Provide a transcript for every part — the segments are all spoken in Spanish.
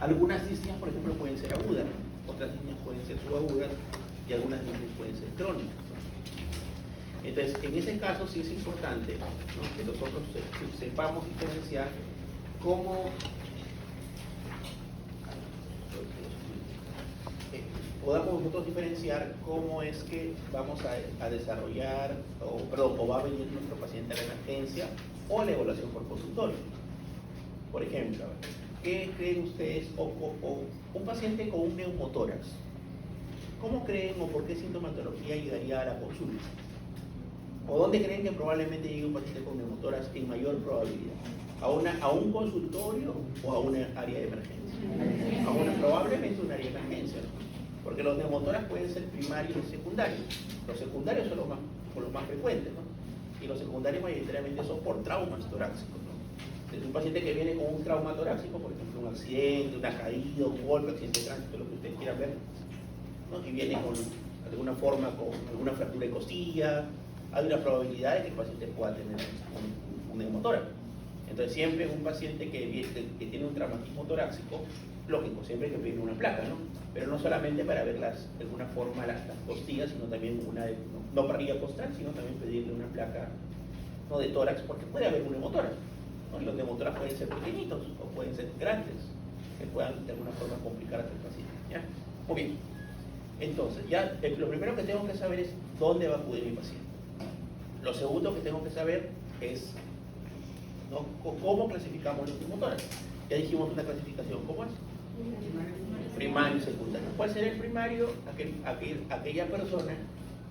Algunas disneyas, por ejemplo, pueden ser agudas, otras disneyas pueden ser subagudas y algunas disneyas pueden ser crónicas. Entonces, en ese caso sí es importante, ¿no?, que nosotros sepamos diferenciar cómo podamos nosotros diferenciar cómo es que vamos a desarrollar, o va a venir nuestro paciente a la emergencia o a la evaluación por consultorio. Por ejemplo, ¿qué creen ustedes? O un paciente con un neumotórax, ¿cómo creen o por qué sintomatología llegaría a la consulta? ¿O dónde creen que probablemente llegue un paciente con neumotórax en mayor probabilidad? ¿A un consultorio o a una área de emergencia? Probablemente una área de emergencia, ¿no? Porque los neumotórax pueden ser primarios y secundarios. Los secundarios son los más frecuentes, ¿no? Y los secundarios mayoritariamente son por traumas torácicos, ¿no? Es un paciente que viene con un trauma torácico, por ejemplo, un accidente, una caída, un golpe, accidente de tránsito, lo que ustedes quieran ver, ¿no? Y viene con alguna forma, con alguna fractura de costilla, hay una probabilidad de que el paciente pueda tener un neumotórax. Entonces, siempre un paciente que tiene un traumatismo torácico, lógico, siempre hay que pedir una placa, ¿no? Pero no solamente para ver de alguna forma las costillas, sino también no parrilla costal, sino también pedirle una placa, ¿no?, de tórax, porque puede haber un neumotórax, ¿no? Y los neumotórax pueden ser pequeñitos o pueden ser grandes, que puedan de alguna forma complicar a el paciente, ¿ya? Muy bien. Entonces, ya lo primero que tengo que saber es dónde va a acudir mi paciente. Lo segundo que tengo que saber es, ¿no?, cómo clasificamos los neumotórax. Ya dijimos una clasificación, ¿cómo es? Primario y secundario. ¿Cuál será el primario? Aquella persona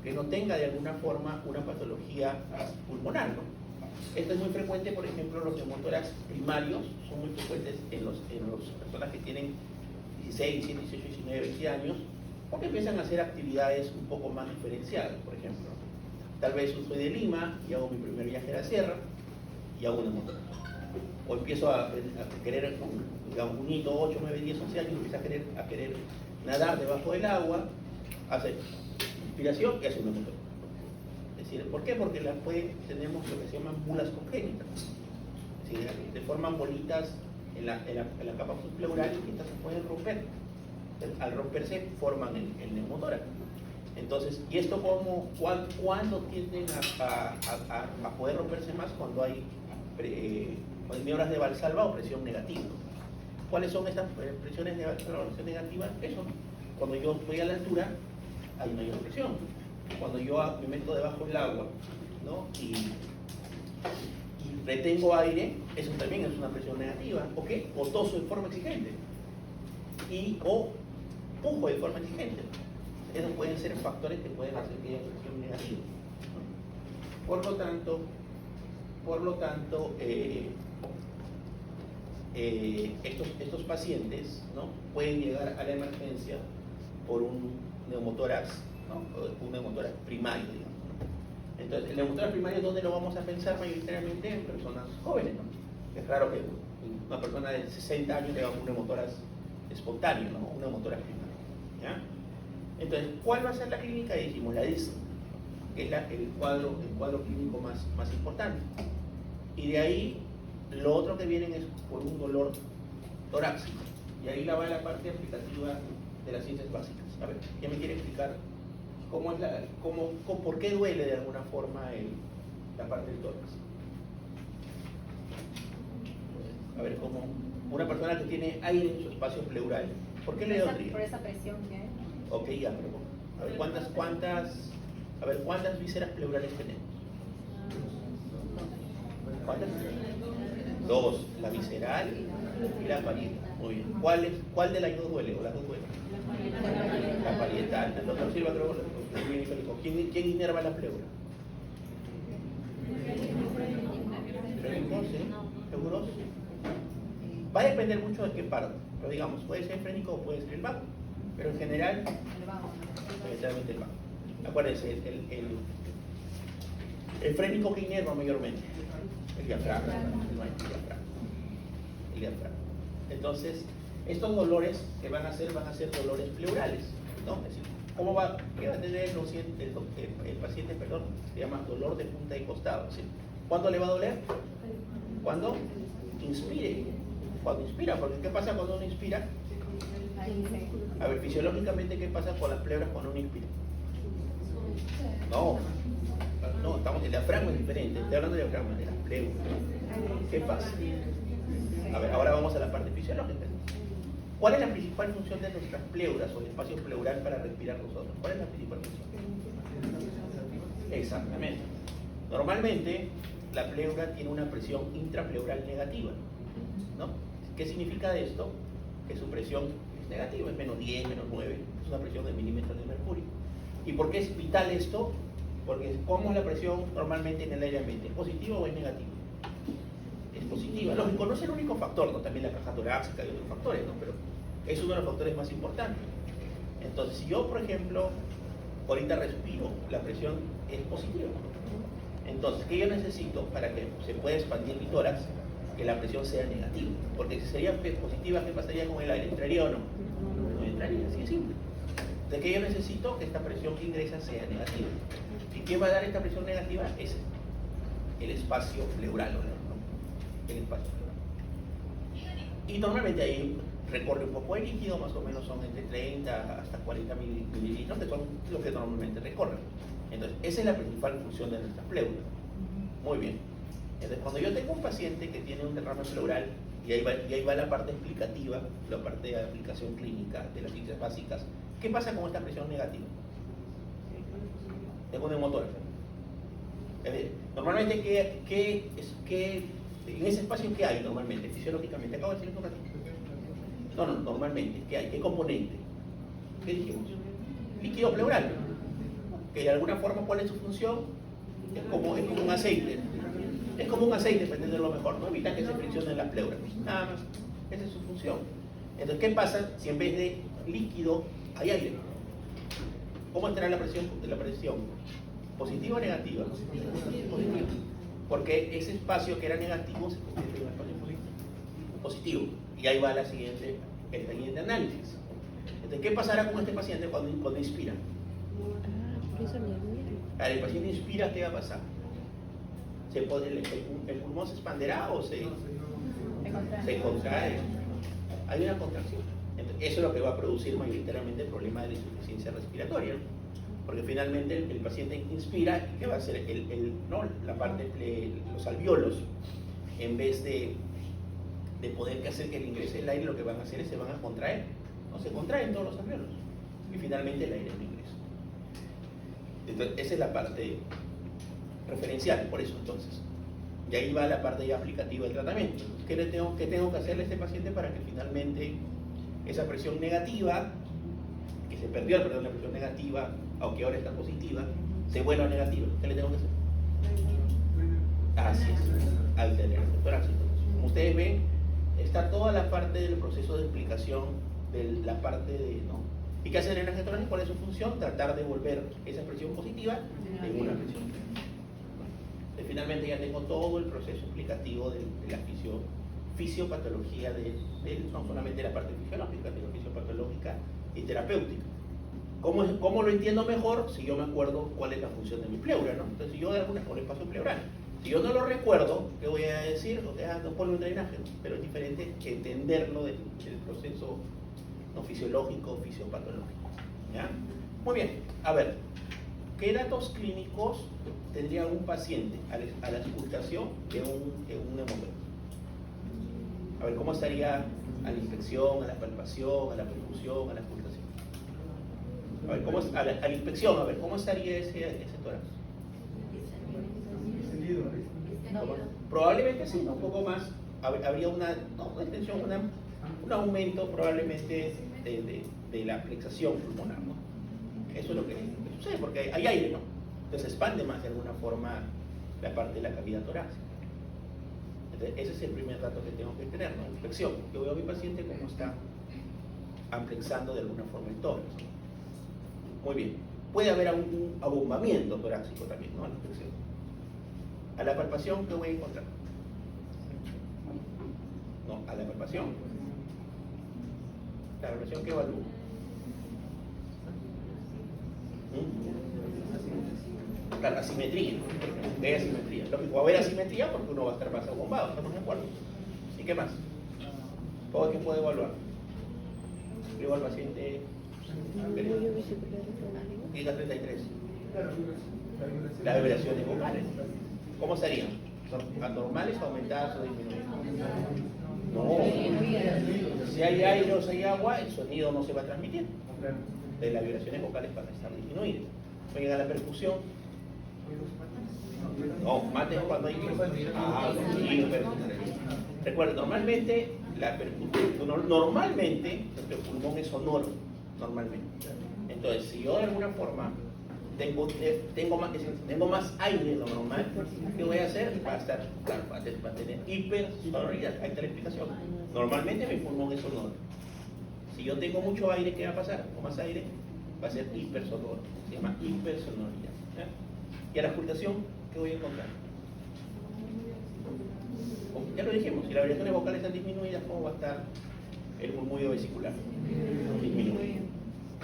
que no tenga de alguna forma una patología pulmonar, ¿no? Esto es muy frecuente, por ejemplo, los neumotórax primarios son muy frecuentes en las personas que tienen 16, 17, 18, 19, 20 años, porque empiezan a hacer actividades un poco más diferenciadas. Por ejemplo, tal vez yo soy de Lima y hago mi primer viaje a la sierra y hago un neumotórax. O empiezo a querer, digamos, un hito, 8, 9, 10, 11 años, empieza a querer nadar debajo del agua, hace inspiración y hace un neumotórax. Es decir, ¿por qué? Porque tenemos lo que se llaman bulas congénitas. Es decir, se forman bolitas en la capa subpleural y estas se pueden romper. Entonces, al romperse forman el neumotórax. Entonces, ¿y esto cuándo tienden a poder romperse más? Cuando hay maniobras de Valsalva o presión negativa. ¿Cuáles son estas presiones de Valsalva o presión negativa? Eso, cuando yo estoy a la altura, hay mayor presión. Cuando yo me meto debajo del agua, ¿no?, y retengo aire, eso también es una presión negativa, ¿ok? O toso de forma exigente, o pujo de forma exigente. Esos pueden ser factores que pueden hacer que haya presión negativa, ¿no? Por lo tanto, estos pacientes, ¿no?, pueden llegar a la emergencia por un neumotórax, ¿no?, un neumotórax primario, digamos, ¿no? Entonces, el neumotórax primario, ¿dónde lo vamos a pensar mayoritariamente? En personas jóvenes, ¿no? Es raro que una persona de 60 años tenga un neumotórax espontáneo, ¿no?, un neumotórax primario, ¿ya? Entonces, ¿cuál va a ser la clínica? Dijimos la disnea, que es el cuadro clínico más importante. Y de ahí, lo otro que vienen es por un dolor torácico. Y ahí va la parte aplicativa de las ciencias básicas. A ver, ¿ya me quiere explicar por qué duele de alguna forma la parte del tórax? A ver, como una persona que tiene aire en su espacio pleural, ¿por qué le dolería? Por esa presión que hay. Ok, ya, pero a ver, ¿cuántas vísceras pleurales tenemos? ¿Cuántas? Dos, la visceral y la parietal. Muy bien. ¿Cuál de las dos duele o las dos duelen? La parietal. El doctor Silva, creo que ¿quién inerva la pleura? ¿Frénicos? ¿Sí? ¿Seguros? Va a depender mucho de qué parte, pero digamos, puede ser frénico o puede ser el vago, pero en general, mayoritariamente el vago. Acuérdense, el frénico que inerva mayormente, el diafragma. Entonces, estos dolores que van a ser dolores pleurales, ¿no? Es decir, ¿qué va a tener el paciente? Perdón, se llama dolor de punta y costado. ¿Sí? ¿Cuándo le va a doler? Cuando inspire. cuando inspira, porque ¿qué pasa cuando uno inspira? A ver, fisiológicamente, ¿qué pasa con las pleuras cuando uno inspira? No, el diafragma es diferente, estoy hablando de diafragma, de las pleuras. ¿Qué pasa? A ver, ahora vamos a la parte fisiológica. ¿Cuál es la principal función de nuestras pleuras o el espacio pleural para respirar nosotros? ¿Cuál es la principal función? Exactamente. Normalmente, la pleura tiene una presión intrapleural negativa, ¿no? ¿Qué significa esto? Que su presión es negativa, es menos 10, menos 9, es una presión de milímetros de mercurio. ¿Y por qué es vital esto? Porque ¿cómo es la presión normalmente en el aire ambiente? ¿Es positiva o es negativa? Es positiva. Lógico, no es el único factor, ¿no? También la caja torácica y otros factores, ¿no? Pero es uno de los factores más importantes. Entonces, si yo, por ejemplo, ahorita respiro, la presión es positiva. Entonces, ¿qué yo necesito para que se pueda expandir mi tórax? Que la presión sea negativa. Porque si sería positiva, ¿qué pasaría con el aire? ¿Entraría o no? No entraría, así de simple. Entonces, ¿qué yo necesito? Que esta presión que ingresa sea negativa. ¿Y qué va a dar esta presión negativa? Es el espacio pleural, ¿no? El espacio pleural. Y normalmente ahí recorre un poco de líquido, más o menos son entre 30 hasta 40 mililitros, que son lo que normalmente recorren. Entonces, esa es la principal función de nuestras pleuras. Muy bien. Entonces, cuando yo tengo un paciente que tiene un derrame pleural, y ahí va la parte explicativa, la parte de aplicación clínica de las ciencias básicas, ¿qué pasa con esta presión negativa? Tengo un motor. Es decir, normalmente, en ese espacio, ¿qué hay normalmente, fisiológicamente? Acabo de decir esto un ratito. No, normalmente, ¿qué hay? ¿Qué componente? ¿Qué dijimos? Líquido pleural. Que de alguna forma, ¿cuál es su función? Es como un aceite. Es como un aceite, para entenderlo mejor, ¿no? Evita que se friccionen las pleuras. Nada más. Esa es su función. Entonces, ¿qué pasa si en vez de líquido hay aire? ¿Cómo estará la presión? ¿Positiva o negativa? Positiva. Porque ese espacio que era negativo se convierte en un espacio positivo. Y ahí va el siguiente análisis. Entonces, ¿qué pasará con este paciente cuando inspira? El paciente inspira, ¿qué va a pasar? ¿El pulmón se expanderá o se contrae? Hay una contracción. Entonces, eso es lo que va a producir mayoritariamente el problema de la insuficiencia respiratoria, ¿no? Porque finalmente el paciente inspira, ¿y qué va a hacer? La parte, los alvéolos, en vez de poder hacer que le ingrese el aire, lo que van a hacer es se van a contraer. No se contraen todos los alvéolos. Y finalmente el aire no ingresa. Entonces, esa es la parte referencial, por eso entonces. Y ahí va la parte ya aplicativa del tratamiento. ¿Qué tengo que hacerle a este paciente para que finalmente esa presión negativa, que se perdió la presión negativa, aunque ahora está positiva, se vuelva negativa? ¿Qué le tengo que hacer? Así es, alterar el torácico. Como ustedes ven, está toda la parte del proceso de explicación de la parte de, ¿no? ¿Y qué hace el drenaje torácico? ¿Cuál es su función? Tratar de volver esa presión positiva en una presión negativa. Finalmente ya tengo todo el proceso explicativo de la fisiopatología no solamente la parte fisiológica, sino fisiopatológica y terapéutica. ¿Cómo lo entiendo mejor? Si yo me acuerdo cuál es la función de mi pleura, ¿no? Entonces, si yo de alguna forma espacio pleural, si yo no lo recuerdo, ¿qué voy a decir? No pongo un drenaje, ¿no? Pero es diferente que entenderlo del proceso no fisiológico, fisiopatológico. ¿Ya? Muy bien, a ver, ¿qué datos clínicos tendría un paciente a la auscultación de un hemograma? A ver, ¿cómo estaría a la inspección, a la palpación, a la perfusión, a la auscultación? A ver, a la inspección, a ver, ¿cómo estaría ese tórax? Probablemente sí, un poco más. Habría una extensión, un aumento probablemente de la flexación pulmonar, ¿no? Eso es lo que sucede, porque hay aire, ¿no? Entonces expande más de alguna forma la parte de la cavidad torácica. Entonces, ese es el primer dato que tengo que tener, ¿no? Inspección. Yo veo a mi paciente cómo está amplexando de alguna forma el tórax. Muy bien. Puede haber un abombamiento torácico también, ¿no? A la inspección. A la palpación, ¿qué voy a encontrar? No, a la palpación. La palpación, ¿qué evalúo? Claro, asimetría. Hay asimetría. Lógico, va a haber asimetría porque uno va a estar más abombado, ¿estamos de acuerdo? ¿Y qué más? ¿Todo que puede evaluar? Escribo al paciente. Diga 33. Las vibraciones vocales. ¿Cómo serían? ¿Son anormales, aumentadas o disminuidas? No. Si hay aire o si hay agua, el sonido no se va a transmitir. De las vibraciones vocales van a estar disminuidas. No llega la percusión. No, mate es cuando hay sí, recuerda, normalmente nuestro pulmón es sonoro, normalmente. Entonces, si yo de alguna forma tengo más aire de lo normal, ¿qué voy a hacer? Va a tener hipersonoridad. Ahí está la explicación. Normalmente mi pulmón es sonoro. Si yo tengo mucho aire, ¿qué va a pasar? O más aire, va a ser hipersonoro. Se llama hipersonoridad. Y a la auscultación, ¿qué voy a encontrar? Ya lo dijimos, si las vibraciones vocales están disminuidas, ¿cómo va a estar el murmullo vesicular? Disminuido.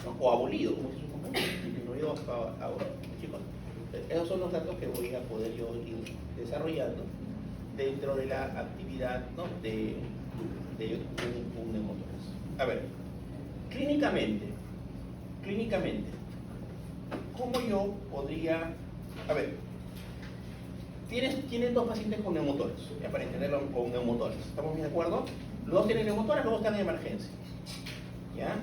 ¿No? O abolido, como se supone. Disminuido ahora. Chicos, esos son los datos que voy a poder yo ir desarrollando dentro de la actividad, ¿no?, de un neumotórax. A ver, clínicamente, ¿cómo yo podría... A ver, tienes dos pacientes con neumotórax, ya para entenderlo con neumotórax, ¿estamos bien de acuerdo? Los dos tienen neumotórax, los dos están en emergencia, ¿ya?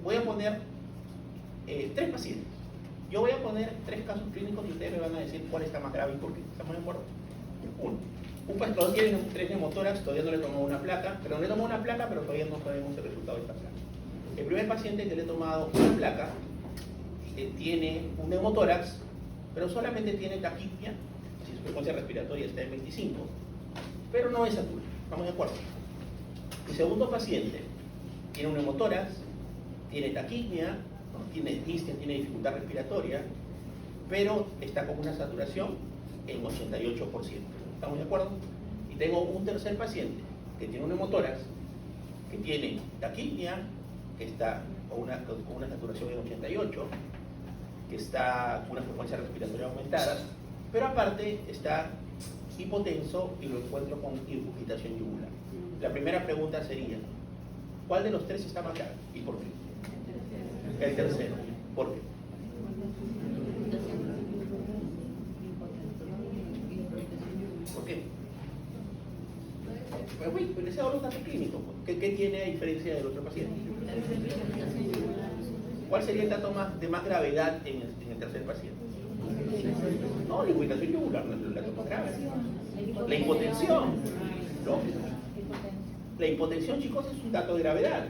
Voy a poner 3 pacientes. Yo voy a poner 3 casos clínicos y ustedes me van a decir cuál está más grave y por qué. ¿Estamos de acuerdo? Un paciente, los dos tienen 3 neumotórax, todavía no le tomó una placa, pero todavía no sabemos el resultado de esta placa. El primer paciente que le he tomado una placa tiene un neumotórax, pero solamente tiene taquipnia, si su frecuencia respiratoria está en 25, pero no es satura. ¿Estamos de acuerdo? El segundo paciente tiene un neumotórax, tiene taquipnia, ¿no?, tiene disnea, tiene dificultad respiratoria, pero está con una saturación en 88%. ¿Estamos de acuerdo? Y tengo un tercer paciente que tiene un neumotórax, que tiene taquipnia, que está con una saturación en 88, que está con una frecuencia respiratoria aumentada, pero aparte está hipotenso y lo encuentro con ircugitación yugular. La primera pregunta sería, ¿cuál de los 3 está más grave y por qué? El tercero. ¿Por qué? ¿Por qué? Pues ese es un dato clínico. ¿Qué tiene a diferencia del otro paciente? ¿Cuál sería el dato de más gravedad en el tercer paciente? No, la ircugitación yugular no es el dato más grave. La hipotensión. Lógico. La hipotensión, chicos, es un dato de gravedad.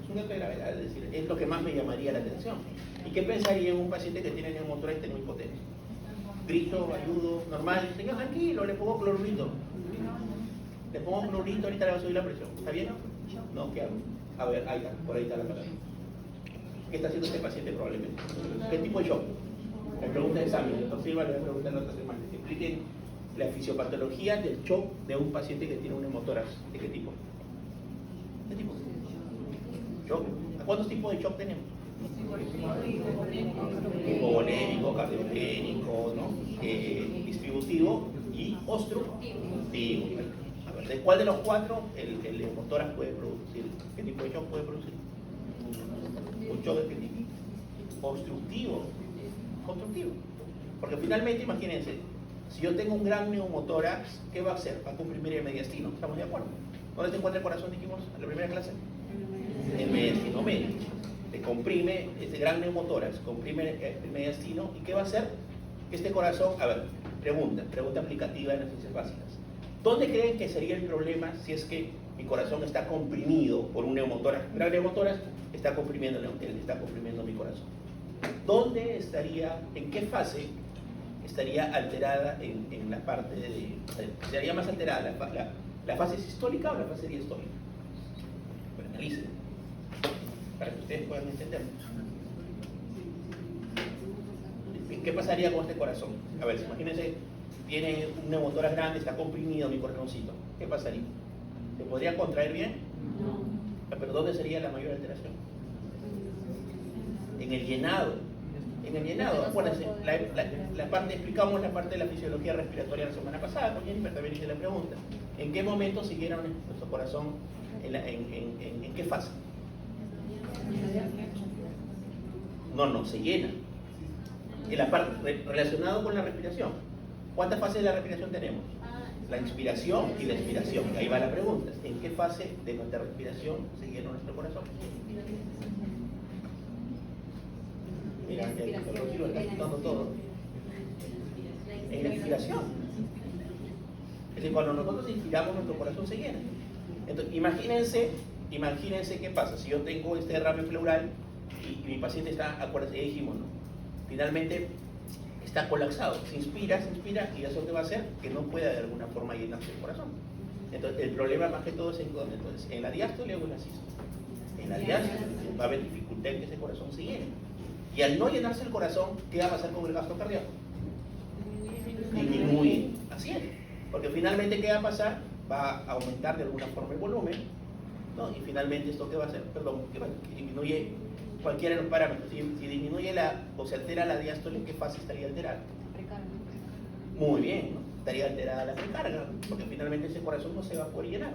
Es un dato de gravedad, es decir, es lo que más me llamaría la atención. ¿Y qué pensaría en un paciente que tiene neumotórax y tiene hipotensión? Grito, ayudo, normal. Señor, tranquilo, le pongo clorurito. Le pongo clorurito, ahorita le va a subir la presión. ¿Está bien? No, ¿qué hago? A ver, ahí está, por ahí está la palabra. ¿Qué está haciendo este paciente probablemente? ¿Qué tipo de shock? Me pregunta de examen, el doctor Silva le voy a preguntar la otra semana. Expliquen la fisiopatología del shock de un paciente que tiene un neumotórax. ¿De qué tipo? ¿Qué tipo? ¿Shock? ¿Cuántos tipos de shock tenemos? Hipovolémico, cardiogénico, ¿no? Distributivo y obstructivo. A ver, ¿de cuál de los 4 el neumotórax puede producir? ¿Qué tipo de shock puede producir? ¿Un shock de qué tipo? Obstructivo. Constructivo. Porque finalmente, imagínense, si yo tengo un gran neumotórax, ¿qué va a hacer? Va a comprimir el mediastino. ¿Estamos de acuerdo? ¿Dónde se encuentra el corazón, dijimos, en la primera clase? El mediastino medio. Se comprime ese gran neumotórax, comprime el mediastino, ¿y qué va a hacer? Este corazón, a ver, pregunta aplicativa en las ciencias básicas. ¿Dónde creen que sería el problema si es que mi corazón está comprimido por un neumotórax? El gran neumotórax está comprimiendo mi corazón. ¿Dónde estaría, en qué fase estaría alterada en la parte sería más alterada la fase sistólica o la fase diastólica? Bueno, analicen, para que ustedes puedan entender. ¿Qué pasaría con este corazón? A ver, imagínense, tiene un neumotórax grande, está comprimido mi corazoncito. ¿Qué pasaría? ¿Se podría contraer bien? No. ¿Pero dónde sería la mayor alteración? En el llenado en el llenado. Acuérdense, la parte, explicamos la parte de la fisiología respiratoria la semana pasada, con Jennifer también hice la pregunta. ¿En qué momento se llena nuestro corazón? ¿En qué fase? No, se llena. En la parte relacionado con la respiración. ¿Cuántas fases de la respiración tenemos? La inspiración y la expiración. Y ahí va la pregunta. ¿En qué fase de nuestra respiración se llena nuestro corazón? Mira, el lo está explicando todo. En la inspiración. Es decir, cuando nosotros inspiramos, nuestro corazón se llena. Entonces, imagínense qué pasa. Si yo tengo este derrame pleural y mi paciente está, acuérdense, ya dijimos, ¿no? Finalmente está colapsado. Se inspira y eso que va a hacer que no pueda de alguna forma llenarse el corazón. Entonces, el problema más que todo es en la diástole o en la sístole. En la diástole va a haber dificultad en que ese corazón se llene. Y al no llenarse el corazón, ¿qué va a pasar con el gasto cardíaco? Disminuye. Así es. Porque finalmente, ¿qué va a pasar? Va a aumentar de alguna forma el volumen, ¿no? Y finalmente, ¿esto qué va a hacer? Que disminuye cualquiera de los parámetros. Si disminuye o se altera la diástole, ¿qué fase estaría alterada? Muy bien, ¿no? Estaría alterada la precarga, porque finalmente ese corazón no se va a poder llenar,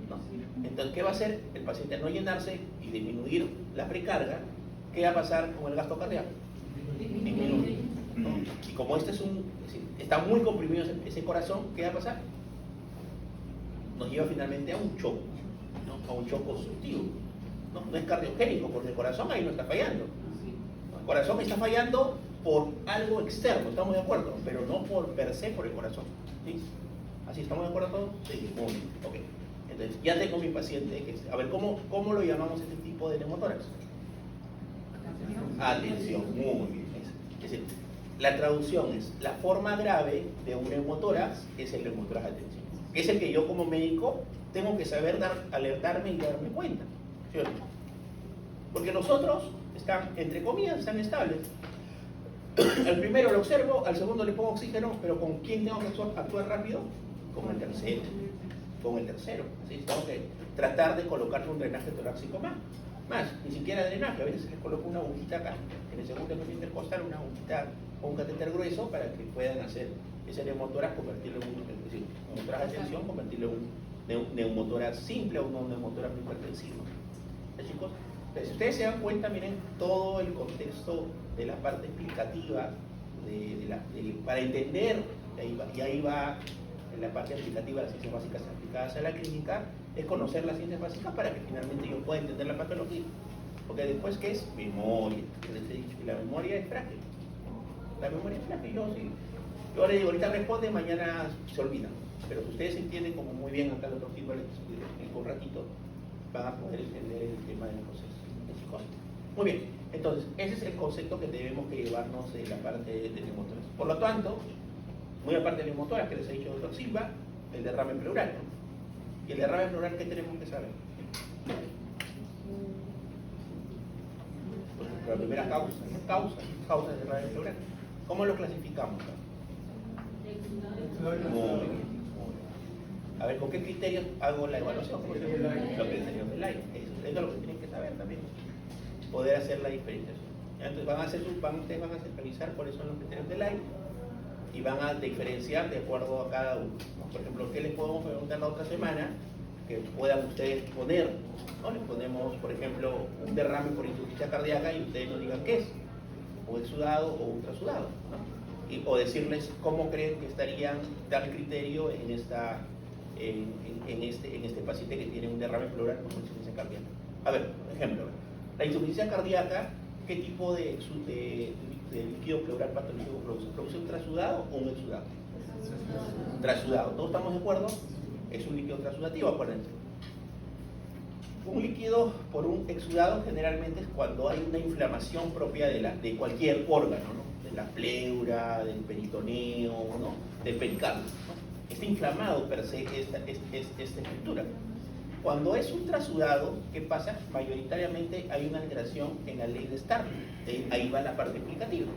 ¿no? Entonces, ¿qué va a hacer? El paciente al no llenarse y disminuir la precarga, ¿qué va a pasar con el gasto cardíaco? Disminuye, ¿no? Y como está muy comprimido ese corazón, ¿qué va a pasar? Nos lleva finalmente a un choque, ¿no? A un choque obstructivo. No es cardiogénico, porque el corazón ahí no está fallando. El corazón está fallando por algo externo, estamos de acuerdo, pero no por per se por el corazón. ¿Sí? ¿Así estamos de acuerdo todos? Sí, muy bien. Okay. Entonces, ya tengo mi paciente. A ver, ¿cómo lo llamamos este tipo de neumotórax? Atención, muy bien. Es decir, la traducción es la forma grave de un neumotórax es el neumotórax de atención. Es el que yo como médico tengo que saber alertarme y darme cuenta. ¿Sí o no? Porque los otros están, entre comillas, están estables. Al primero lo observo, al segundo le pongo oxígeno, pero ¿con quién tengo que actuar rápido? Con el tercero. ¿Sí? Tengo que tratar de colocarle un drenaje torácico más, ni siquiera drenaje, a veces les coloco una agujita acá, en el segundo núcleo intercostal, una agujita o un catéter grueso para que puedan hacer ese neumotórax, convertirlo en un neumotórax de tensión, convertirlo en un neumotórax simple o un neumotórax hipertensivo. Chicos, entonces, si ustedes se dan cuenta, miren todo el contexto de la parte explicativa para entender, y ahí va en la parte explicativa de las ciencias básicas aplicadas a la clínica, es conocer las ciencias básicas para que finalmente yo pueda entender la patología. Porque después, ¿qué es? Memoria. Y la memoria es frágil. La memoria es frágil. Yo le digo, ahorita responde, mañana se olvida. Pero si ustedes entienden, como muy bien acá el doctor Silva les explicó un ratito, van a poder entender el tema del proceso. Muy bien, entonces, ese es el concepto que debemos que llevarnos de la parte de neumotórax. Por lo tanto, muy aparte del neumotórax que les ha dicho el doctor Silva, el derrame pleural, ¿no? ¿Y el derrame pleural qué tenemos que saber? Pues la primera causa del derrame pleural. ¿Cómo lo clasificamos? Muy bien. A ver, ¿con qué criterios hago la evaluación? Los criterios del aire. Eso es lo que tienen que saber también. Poder hacer la diferenciación. Entonces ustedes van a centralizar cuáles son los criterios del aire y van a diferenciar de acuerdo a cada uno, ¿no? Por ejemplo, ¿qué les podemos preguntar la otra semana que puedan ustedes poner? ¿No? Les ponemos, por ejemplo, un derrame por insuficiencia cardíaca y ustedes nos digan qué es, o exudado o ultrasudado, ¿no? O decirles cómo creen que estarían tal criterio en este paciente que tiene un derrame pleural por insuficiencia cardíaca. A ver, por ejemplo, la insuficiencia cardíaca, ¿qué tipo de líquido pleural patológico produce? ¿Produce un trasudado o un exudado? Trasudado. ¿Todos estamos de acuerdo? Es un líquido trasudativo, acuérdense. Un líquido por un exudado generalmente es cuando hay una inflamación propia de cualquier órgano, ¿no? De la pleura, del peritoneo, ¿no? Del pericardio, ¿no? Está inflamado per se esta estructura. Cuando es un trasudado, ¿qué pasa? Mayoritariamente hay una alteración en la ley de Starling. Ahí va la parte explicativa.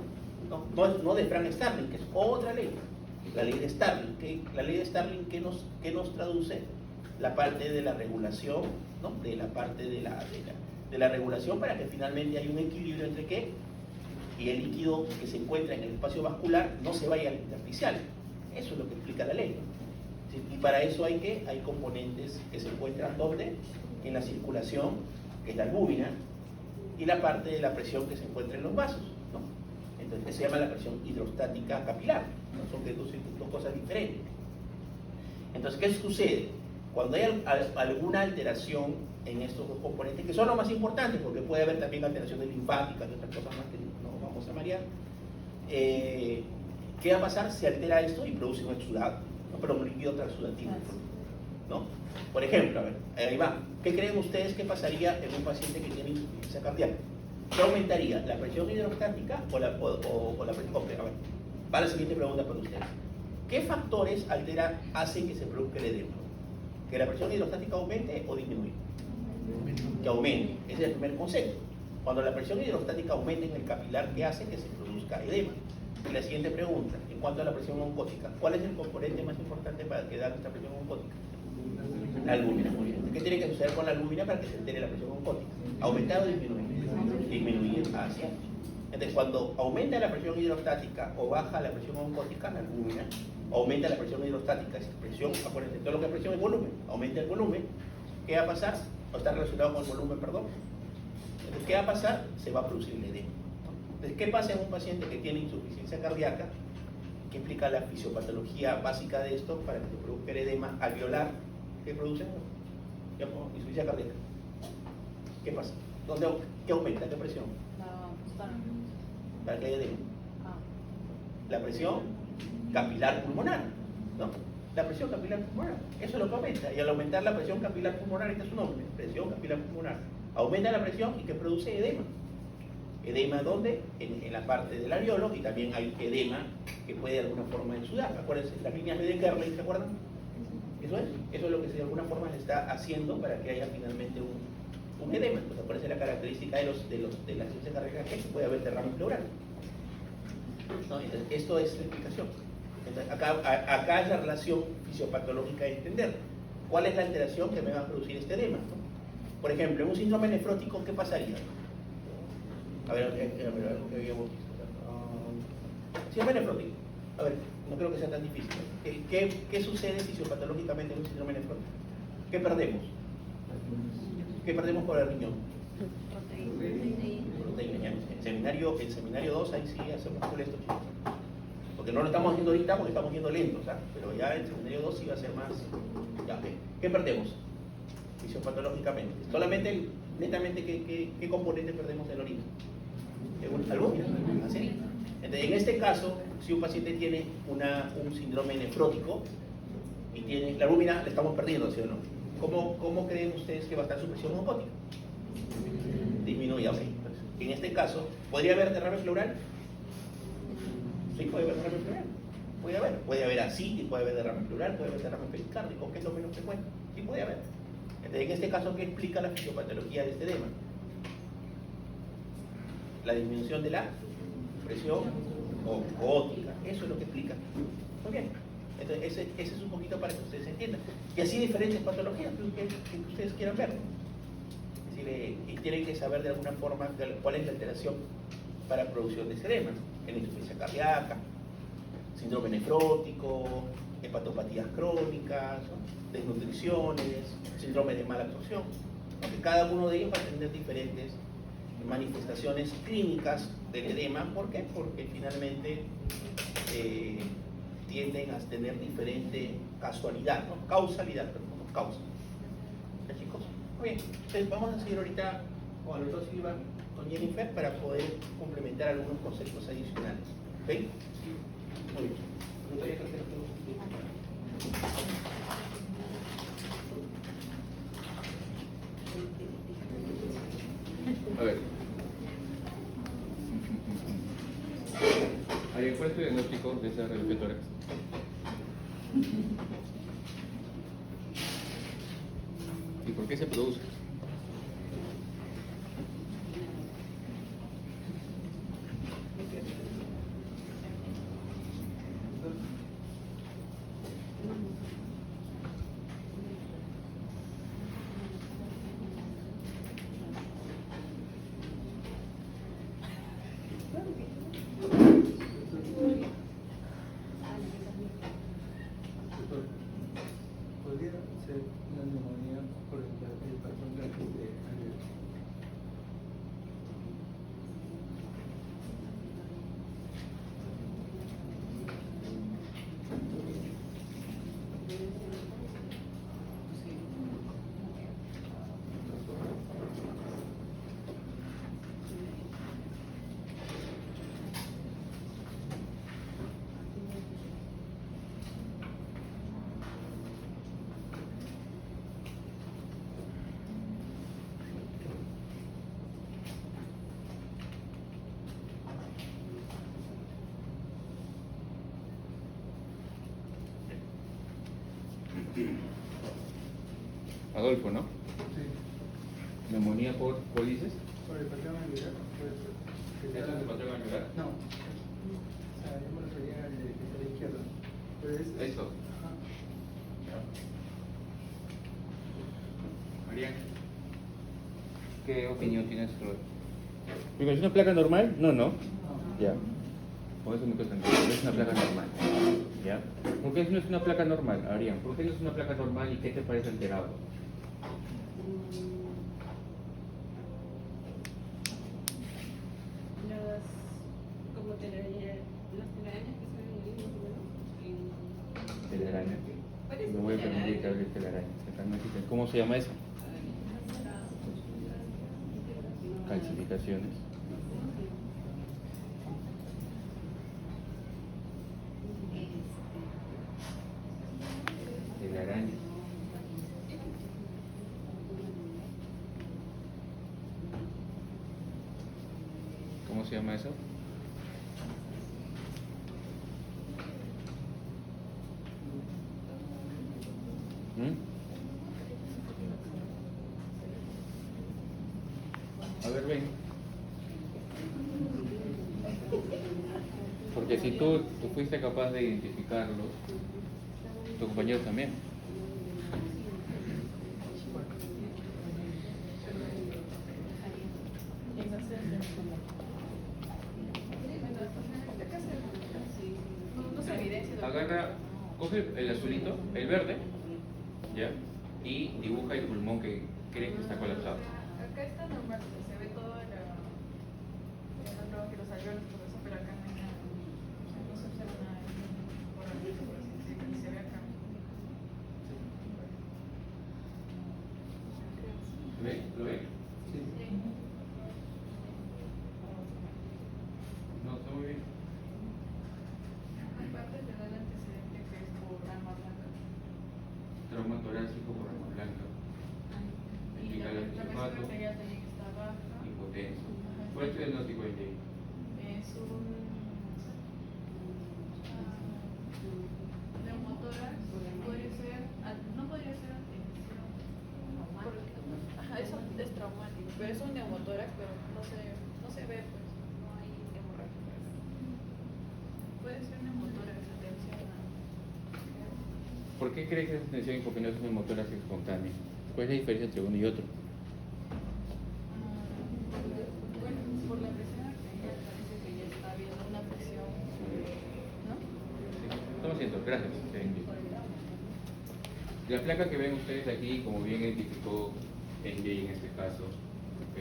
No de Frank Starling, que es otra ley. La ley de Starling. La ley de Starling, ¿qué nos traduce? La parte de la regulación, ¿no? De la parte de la regulación para que finalmente haya un equilibrio entre ¿qué? y el líquido que se encuentra en el espacio vascular no se vaya al intersticial. Eso es lo que explica la ley, ¿no? ¿Sí? Y para eso hay componentes que se encuentran ¿dónde? En la circulación, que es la albúmina, y la parte de la presión que se encuentra en los vasos, ¿no? Entonces se llama la presión hidrostática capilar, ¿no? Son dos cosas diferentes. Entonces, ¿qué sucede? Cuando hay alguna alteración en estos dos componentes, que son los más importantes, porque puede haber también alteraciones linfáticas y otras cosas más que no vamos a marear, ¿qué va a pasar? Se altera esto y produce un exudado, ¿no? Pero un líquido transudativo, ¿no? Por ejemplo, a ver, ahí va. ¿Qué creen ustedes que pasaría en un paciente que tiene insuficiencia cardíaca? ¿Qué aumentaría? ¿La presión hidrostática o la presión? Ok, a ver, va la siguiente pregunta para ustedes. ¿Qué factores hacen que se produzca el edema? ¿Que la presión hidrostática aumente o disminuye? Que aumente. Ese es el primer concepto. Cuando la presión hidrostática aumenta en el capilar, ¿qué hace? Que se produzca edema. Y la siguiente pregunta, en cuanto a la presión oncótica, ¿cuál es el componente más importante para que da nuestra presión oncótica? La albúmina. Muy bien. ¿Qué tiene que suceder con la albúmina para que se altere la presión oncótica? ¿Aumentar o disminuir? Disminuir. Hacia. Entonces, cuando aumenta la presión hidrostática o baja la presión oncótica, la albúmina, aumenta la presión hidrostática, es presión, acuérdense, todo lo que es presión es volumen, aumenta el volumen, ¿qué va a pasar? O está relacionado con el volumen, perdón. Entonces, ¿qué va a pasar? Se va a producir el edema. Entonces, ¿qué pasa en un paciente que tiene insuficiencia cardíaca? ¿Qué implica la fisiopatología básica de esto para que se produzca el edema alveolar? ¿Qué produce? Insuficiencia cardíaca. ¿Qué pasa? ¿Qué aumenta? ¿Qué presión? ¿Para qué haya edema? La presión capilar pulmonar, ¿no? La presión capilar pulmonar, eso es lo que aumenta. Y al aumentar la presión capilar pulmonar, este es su nombre, presión capilar pulmonar, aumenta la presión y que produce edema. ¿Edema dónde? En la parte del alveolo, y también hay edema que puede de alguna forma exudar. Acuérdense, las líneas de Kerley, ¿se acuerdan? Eso es lo que de alguna forma se está haciendo para que haya finalmente un edema. Entonces, acuérdense la característica de la insuficiencia cardíaca, que puede haber derrame pleural. ¿No? Entonces, esto es la explicación. Entonces, acá es la relación fisiopatológica de entender cuál es la alteración que me va a producir este edema, ¿no? Por ejemplo, en un síndrome nefrótico, ¿qué pasaría? A ver, ¿qué habíamos visto? Síndrome nefrótico. A ver, no creo que sea tan difícil. ¿Qué sucede fisiopatológicamente en un síndrome nefrótico? ¿Qué perdemos? ¿Qué perdemos por el riñón? Proteína. En seminario 2, ahí sí hacemos full esto, chicos. Porque no lo estamos haciendo ahorita porque estamos yendo lentos, ¿sabes? Pero ya en seminario 2 sí va a ser más. Ya, okay. ¿Qué perdemos fisiopatológicamente? Solamente, netamente, ¿qué componente perdemos en la orina? Albúmina. ¿Así? Entonces, en este caso, si un paciente tiene un síndrome nefrótico y tiene la albúmina, le estamos perdiendo, ¿sí o no? ¿Cómo creen ustedes que va a estar su presión oncótica? Disminuye, ok. Entonces, en este caso, ¿podría haber derrame pleural? Sí, puede haber derrame pleural. Puede haber ascitis, puede haber derrame pleural, puede haber derrame pericárdico, que es lo menos frecuente. Sí, puede haber. Entonces, en este caso, ¿qué explica la fisiopatología de este edema? La disminución de la presión oncótica. Eso es lo que explica. Muy bien. Entonces, ese es un poquito para que ustedes entiendan. Y así diferentes patologías que ustedes quieran ver. Es decir, y tienen que saber de alguna forma cuál es la alteración para producción de ese edema. En insuficiencia cardíaca, síndrome nefrótico, hepatopatías crónicas, ¿no? Desnutriciones, síndrome de mala absorción. Porque cada uno de ellos va a tener diferentes manifestaciones clínicas del edema. ¿Por qué? Porque finalmente tienden a tener diferente causalidad, ¿no? Causalidad, perdón, no causa. ¿Ya, chicos? Muy bien, entonces vamos a seguir ahorita con el doctor Silva, con Jennifer, para poder complementar algunos conceptos adicionales. ¿Ok? Muy bien. A ver. ¿Cuál es tu diagnóstico de esa radiotórax? ¿Y por qué se produce? Adolfo, ¿no? Sí, Neumonía por pólices. por el patrón angular puede ser. ¿Eso es el patrón angular? No. O sea, yo me refería al de la izquierda. Pero es. Esto. Ajá. Marian, ¿qué opinión tienes sobre? ¿Es una placa normal? No, no. Ya. Por eso me cuesta entender. No es una placa normal. ¿Ya? ¿Por qué no es una placa normal, Arián? ¿Por qué no es una placa normal y qué te parece alterado? Como las telarañas que salen ahí, más o menos. Telaraña. Parece No voy a telaraña. permitir que hable telaraña. Acá no existe. ¿Cómo se llama eso? Calcificaciones. Telaraña. ¿Cómo se llama eso? ¿Mm? A ver, ven. Porque si tú fuiste capaz de identificarlo, tu compañero también. No se evidencia. Agarra, coge el azulito, el verde, ¿ya? Y dibuja el pulmón que crees que está colapsado. Acá está normal, se ve todo el bronquio, los alveolos, todo eso, pero acá no hay nada. O sea, no se observa nada por aquí, por así decirlo, ni se ve acá. ¿Lo ven? ¿Lo ven? No, está muy bien. Aparte te da el antecedente que es por arma blanca. Trauma torácico por arma blanca. Y Indica la el presión antiinfarto, arterial también está baja. hipotenso. ¿Cuál es tu diagnóstico de Jay? Es un neumotórax, podría ser, no podría ser antiinfección. Ajá, eso es traumático, pero es un neumotórax, pero no se ve, pues, no hay hemorragia. Puede ser neumotórax, atención a... ¿Por qué crees que es tensión y por qué no es una motora espontánea? ¿Cuál es la diferencia entre uno y otro? Bueno, por la presión arterial parece que ya está habiendo una presión, ¿no? Estamos haciendo, gracias. La placa que ven ustedes aquí, como bien identificó NJ en este caso, ¿ok?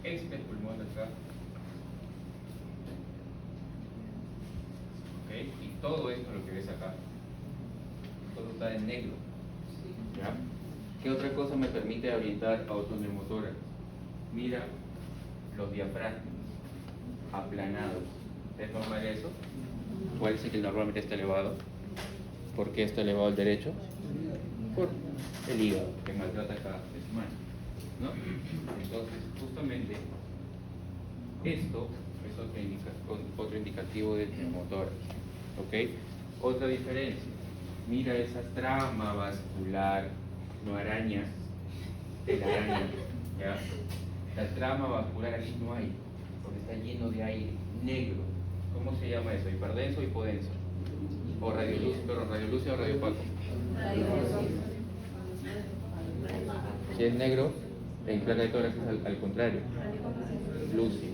Este pulmón de acá, ¿ok? Y todo esto lo que ves acá, todo está en negro, ¿ya? ¿Qué otra cosa me permite orientar a otro neumotórax? Mira los diafragmas aplanados. ¿Es normal eso? ¿Cuál es el que normalmente está elevado? ¿Por qué está elevado el derecho? Por el hígado, que maltrata cada semana, ¿no? Entonces, justamente, esto es otro indicativo del neumotórax, ¿ok? Otra diferencia, mira esa trama vascular, no arañas, telaraña, ¿ya? La trama vascular aquí no hay, porque está lleno de aire, negro. ¿Cómo se llama eso? ¿Hiperdenso o hipodenso? ¿O radiolúcido o radiopaco? Si es negro, en placa de tórax es al contrario, lúcido,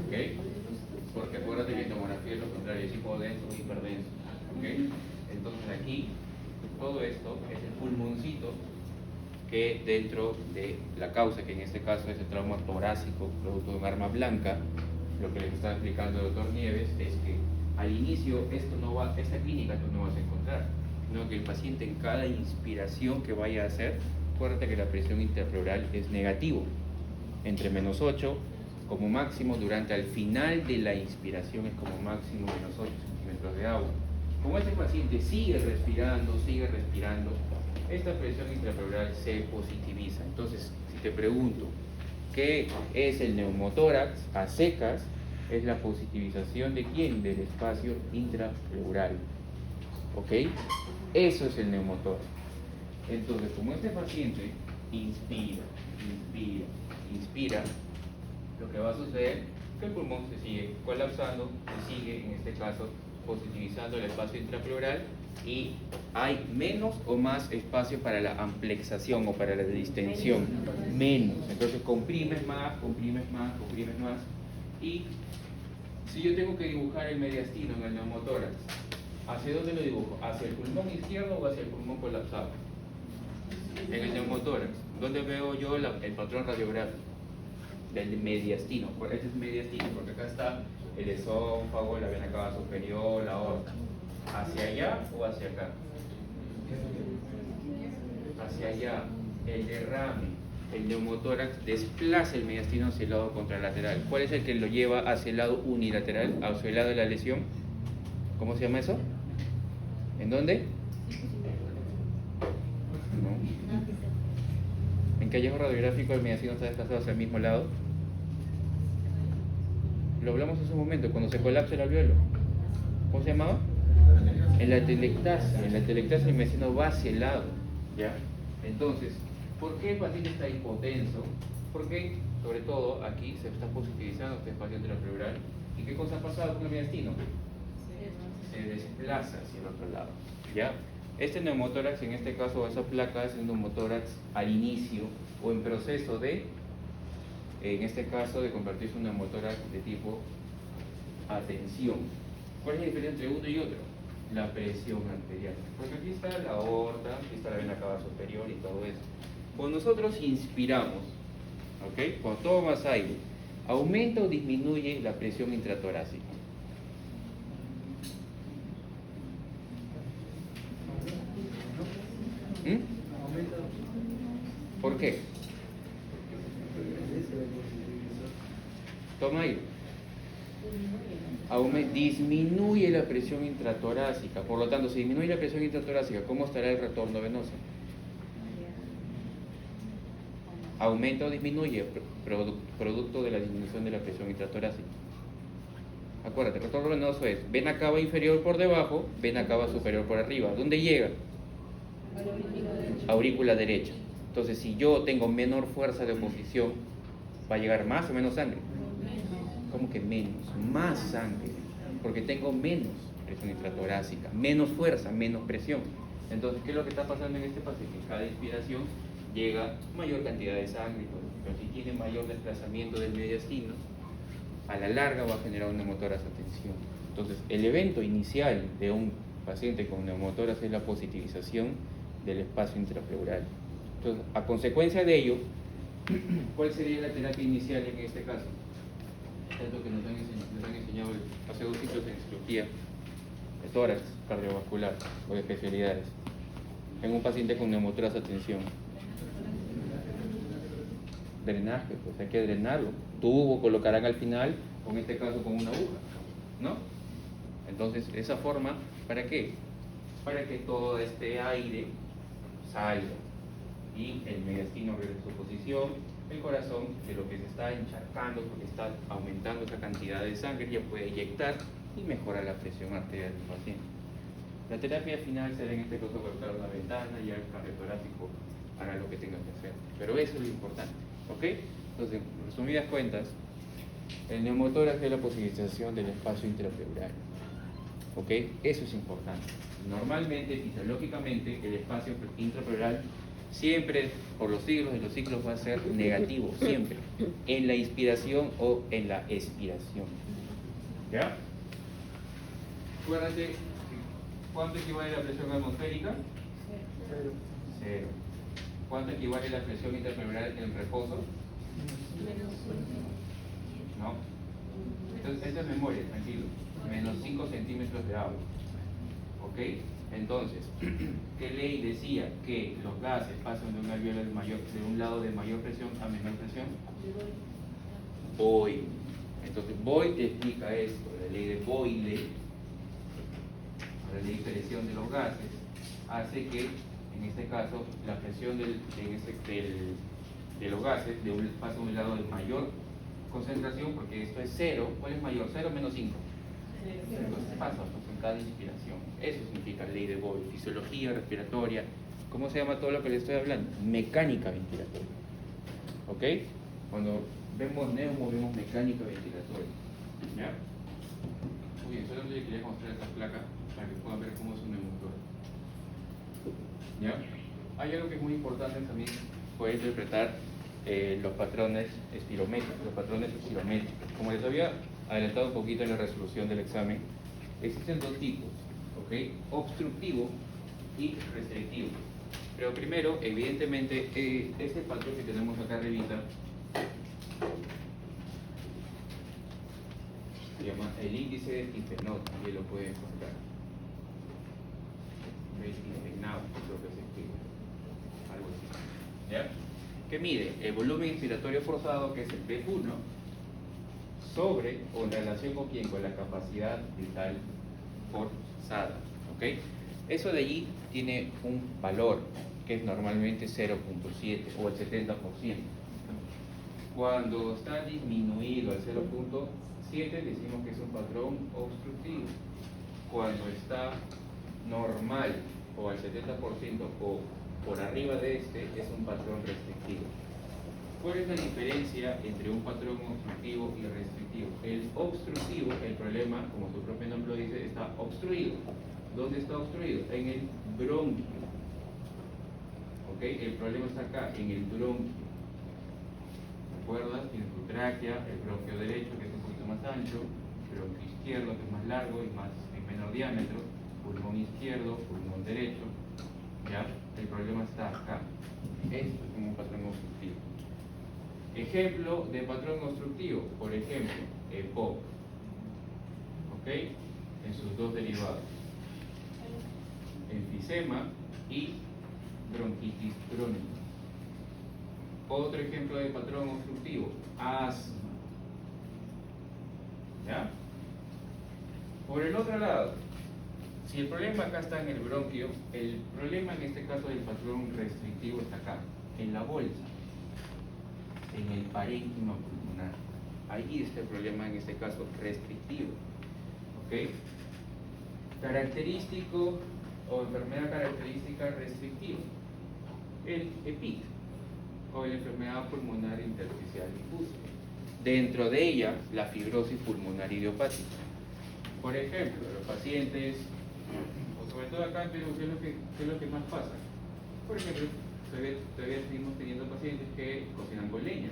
¿ok? Porque acuérdate que en tomografía es lo contrario, es hipodenso o hiperdenso, ¿ok? Entonces aquí, todo esto es el pulmoncito que dentro de la causa, que en este caso es el trauma torácico producto de un arma blanca, lo que les está explicando el doctor Nieves es que al inicio esta clínica tú no vas a encontrar, sino que el paciente en cada inspiración que vaya a hacer, acuérdate que la presión interpleural es negativo, entre -8 como máximo, durante al final de la inspiración es como máximo -8 centímetros de agua. Como este paciente sigue respirando, esta presión intrapleural se positiviza. Entonces, si te pregunto, ¿qué es el neumotórax a secas? Es la positivización de quién? Del espacio intrapleural. ¿ok? Eso es el neumotórax. Entonces, como este paciente inspira, inspira, inspira, lo que va a suceder es que el pulmón se sigue colapsando, se sigue, en este caso, positivizando el espacio intrapleural y hay menos o más espacio para la amplexación o para la distensión. Menos. Entonces comprimes más, comprimes más, comprimes más. Y si yo tengo que dibujar el mediastino en el neumotórax, ¿hacia dónde lo dibujo? ¿Hacia el pulmón izquierdo o hacia el pulmón colapsado? En el neumotórax. ¿Dónde veo yo el patrón radiográfico del mediastino? Este es mediastino porque acá está el esófago, la vena cava superior, la aorta. ¿Hacia allá o hacia acá? Hacia allá. El derrame, el neumotórax desplaza el mediastino hacia el lado contralateral. ¿Cuál es el que lo lleva hacia el lado unilateral, hacia el lado de la lesión? ¿Cómo se llama eso? ¿En dónde? No. ¿En qué hallazgo radiográfico el mediastino está desplazado hacia el mismo lado? Lo hablamos hace un momento, cuando se colapsa el alveolo. ¿Cómo se llamaba? En la telectasia. En la telectasia el mediastino va hacia el lado, ¿ya? Entonces, ¿por qué el paciente está hipotenso? Porque, sobre todo, aquí se está positivizando este espacio intrapleural. ¿Y qué cosa ha pasado con el mediastino? Se desplaza hacia el otro lado, ¿ya? Este neumotórax, en este caso, esa placa es un neumotórax al inicio o en proceso de, en este caso, de convertirse en un neumotórax de tipo atención. ¿Cuál es la diferencia entre uno y otro? La presión arterial. Porque aquí está la aorta, aquí está la vena cava superior y todo eso. Cuando nosotros inspiramos, ¿ok? Cuando tomas aire, ¿aumenta o disminuye la presión intratorácica? ¿Por qué? Toma aire. Disminuye la presión intratorácica. Por lo tanto, si disminuye la presión intratorácica, ¿cómo estará el retorno venoso? ¿Aumenta o disminuye producto de la disminución de la presión intratorácica? Acuérdate, el retorno venoso es vena cava inferior por debajo, vena cava superior por arriba. ¿Dónde llega? Aurícula derecha. Entonces, si yo tengo menor fuerza de oposición, ¿va a llegar más o menos sangre? ¿Cómo que menos? Más sangre, porque tengo menos presión intratorácica, menos fuerza, menos presión. Entonces, ¿qué es lo que está pasando en este paciente? Cada inspiración llega mayor cantidad de sangre, pero si tiene mayor desplazamiento del mediastino, a la larga va a generar un neumotórax a tensión. Entonces, el evento inicial de un paciente con neumotórax es la positivización del espacio intrapleural. Entonces, a consecuencia de ello, ¿cuál sería la terapia inicial en este caso? Es lo que nos han enseñado hace 2 ciclos en cirugía de tórax cardiovascular o de especialidades en un paciente con neumotórax a tensión. Drenaje, pues hay que drenarlo. Tubo colocarán al final, con este caso con una aguja, ¿no? Entonces, esa forma, ¿para qué? Para que todo este aire salga y el mediastino regrese a su posición, el corazón, de lo que se está encharcando porque está aumentando esa cantidad de sangre, ya puede eyectar y mejorar la presión arterial del paciente. La terapia final será en este caso colocar una ventana y el cardiotorácico hará lo que tenga que hacer. Pero eso es lo importante, ¿ok? Entonces, en resumidas cuentas, el neumotórax es la positivización del espacio intrapleural, ¿ok? Eso es importante. Normalmente, fisiológicamente, el espacio intrapleural siempre, por los siglos de los ciclos, va a ser negativo, siempre, en la inspiración o en la expiración. ¿Ya? Acuérdate, ¿cuánto equivale la presión atmosférica? 0. ¿Cuánto equivale la presión intrapleural en reposo? ¿No? Entonces, esa es memoria, tranquilo. Menos 5 centímetros de agua. ¿Ok? Entonces, ¿qué ley decía que los gases pasan de un alveolo de un lado de mayor presión a menor presión? Boyle. Entonces, Boyle te explica esto, la ley de Boyle, la ley de presión de los gases, hace que, en este caso, la presión de los gases pasa de un lado de mayor concentración, porque esto es 0. ¿Cuál es mayor? 0 menos 5. Entonces pasa en cada inspiración. Eso significa ley ley de Boyle, fisiología respiratoria. ¿Cómo se llama todo lo que les estoy hablando? Mecánica ventilatoria. ¿Ok? Cuando vemos neumo, vemos mecánica ventilatoria. ¿Ya? Muy bien, solo les quería mostrar esta placa para que puedan ver cómo es un neumotor. ¿Ya? Hay algo que es muy importante también, poder interpretar los patrones espirométricos. Como les había adelantado un poquito en la resolución del examen, existen dos tipos, ¿ok? Obstructivo y restrictivo. Pero primero, evidentemente, este patrón que tenemos acá arribita se llama el índice de Timpenow, también lo pueden encontrar. Timpenow, creo que se escribe, algo así. ¿Ya? ¿Qué mide? El volumen inspiratorio forzado, que es el P1, sobre o en relación con quién, con la capacidad vital forzada. ¿Ok? Eso de allí tiene un valor que es normalmente 0.7 o el 70%. Cuando está disminuido al 0.7 decimos que es un patrón obstructivo. Cuando está normal o al 70% o por arriba de este es un patrón restrictivo. ¿Cuál es la diferencia entre un patrón obstructivo y restrictivo? El obstructivo, el problema, como su propio nombre lo dice, está obstruido. ¿Dónde está obstruido? En el bronquio. ¿Ok? El problema está acá, en el bronquio. ¿Te acuerdas? Tienes tu tráquea, el bronquio derecho, que es un poquito más ancho, el bronquio izquierdo, que es más largo y en menor diámetro, pulmón izquierdo, pulmón derecho. ¿Ya? El problema está acá. Esto es como un patrón obstructivo. Ejemplo de patrón obstructivo, por ejemplo, EPOC. ¿Ok? En sus dos derivados. Enfisema y bronquitis crónica. Otro ejemplo de patrón obstructivo, asma. ¿Ya? Por el otro lado, si el problema acá está en el bronquio, el problema en este caso del patrón restrictivo está acá, en la bolsa, en el parénquima pulmonar. Ahí está el problema en este caso restrictivo. ¿Ok? Característico o enfermedad característica restrictiva, el EPIC o la enfermedad pulmonar intersticial difusa. Dentro de ella, la fibrosis pulmonar idiopática. Por ejemplo, los pacientes, o sobre todo acá en Perú, ¿qué es lo que más pasa? Por ejemplo, todavía seguimos teniendo pacientes que cocinan con leña.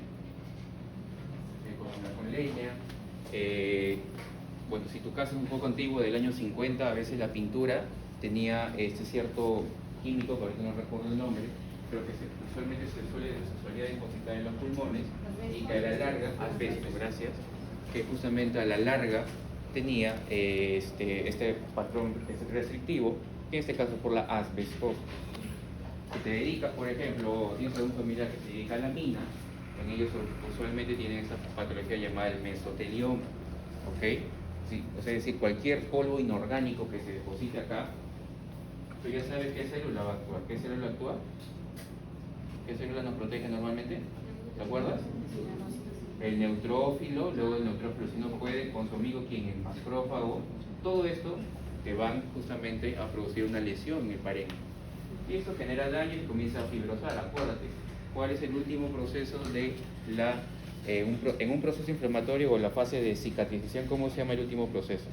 Bueno, si tu casa es un poco antiguo, del año 50, a veces la pintura tenía este cierto químico, que ahorita no recuerdo el nombre, pero que usualmente se solía depositar en los pulmones y que a la larga, asbesto, gracias, que justamente a la larga tenía este patrón restrictivo, que en este caso por la asbestosis. Si te dedicas, por ejemplo, tienes algún familiar que se dedica a la mina, en ellos usualmente tienen esta patología llamada el mesotelioma, ¿ok? Sí, o sea, es decir, cualquier polvo inorgánico que se deposite acá, tú ya sabes qué célula va a actuar. ¿Qué célula actúa? ¿Qué célula nos protege normalmente? ¿Te acuerdas? El neutrófilo, luego el neutrófilo si no puede, con su amigo quien el macrófago, todo esto te van justamente a producir una lesión en el parénquima. Y esto genera daño y comienza a fibrosar. Acuérdate, ¿cuál es el último proceso de en un proceso inflamatorio o la fase de cicatrización? ¿Cómo se llama el último proceso?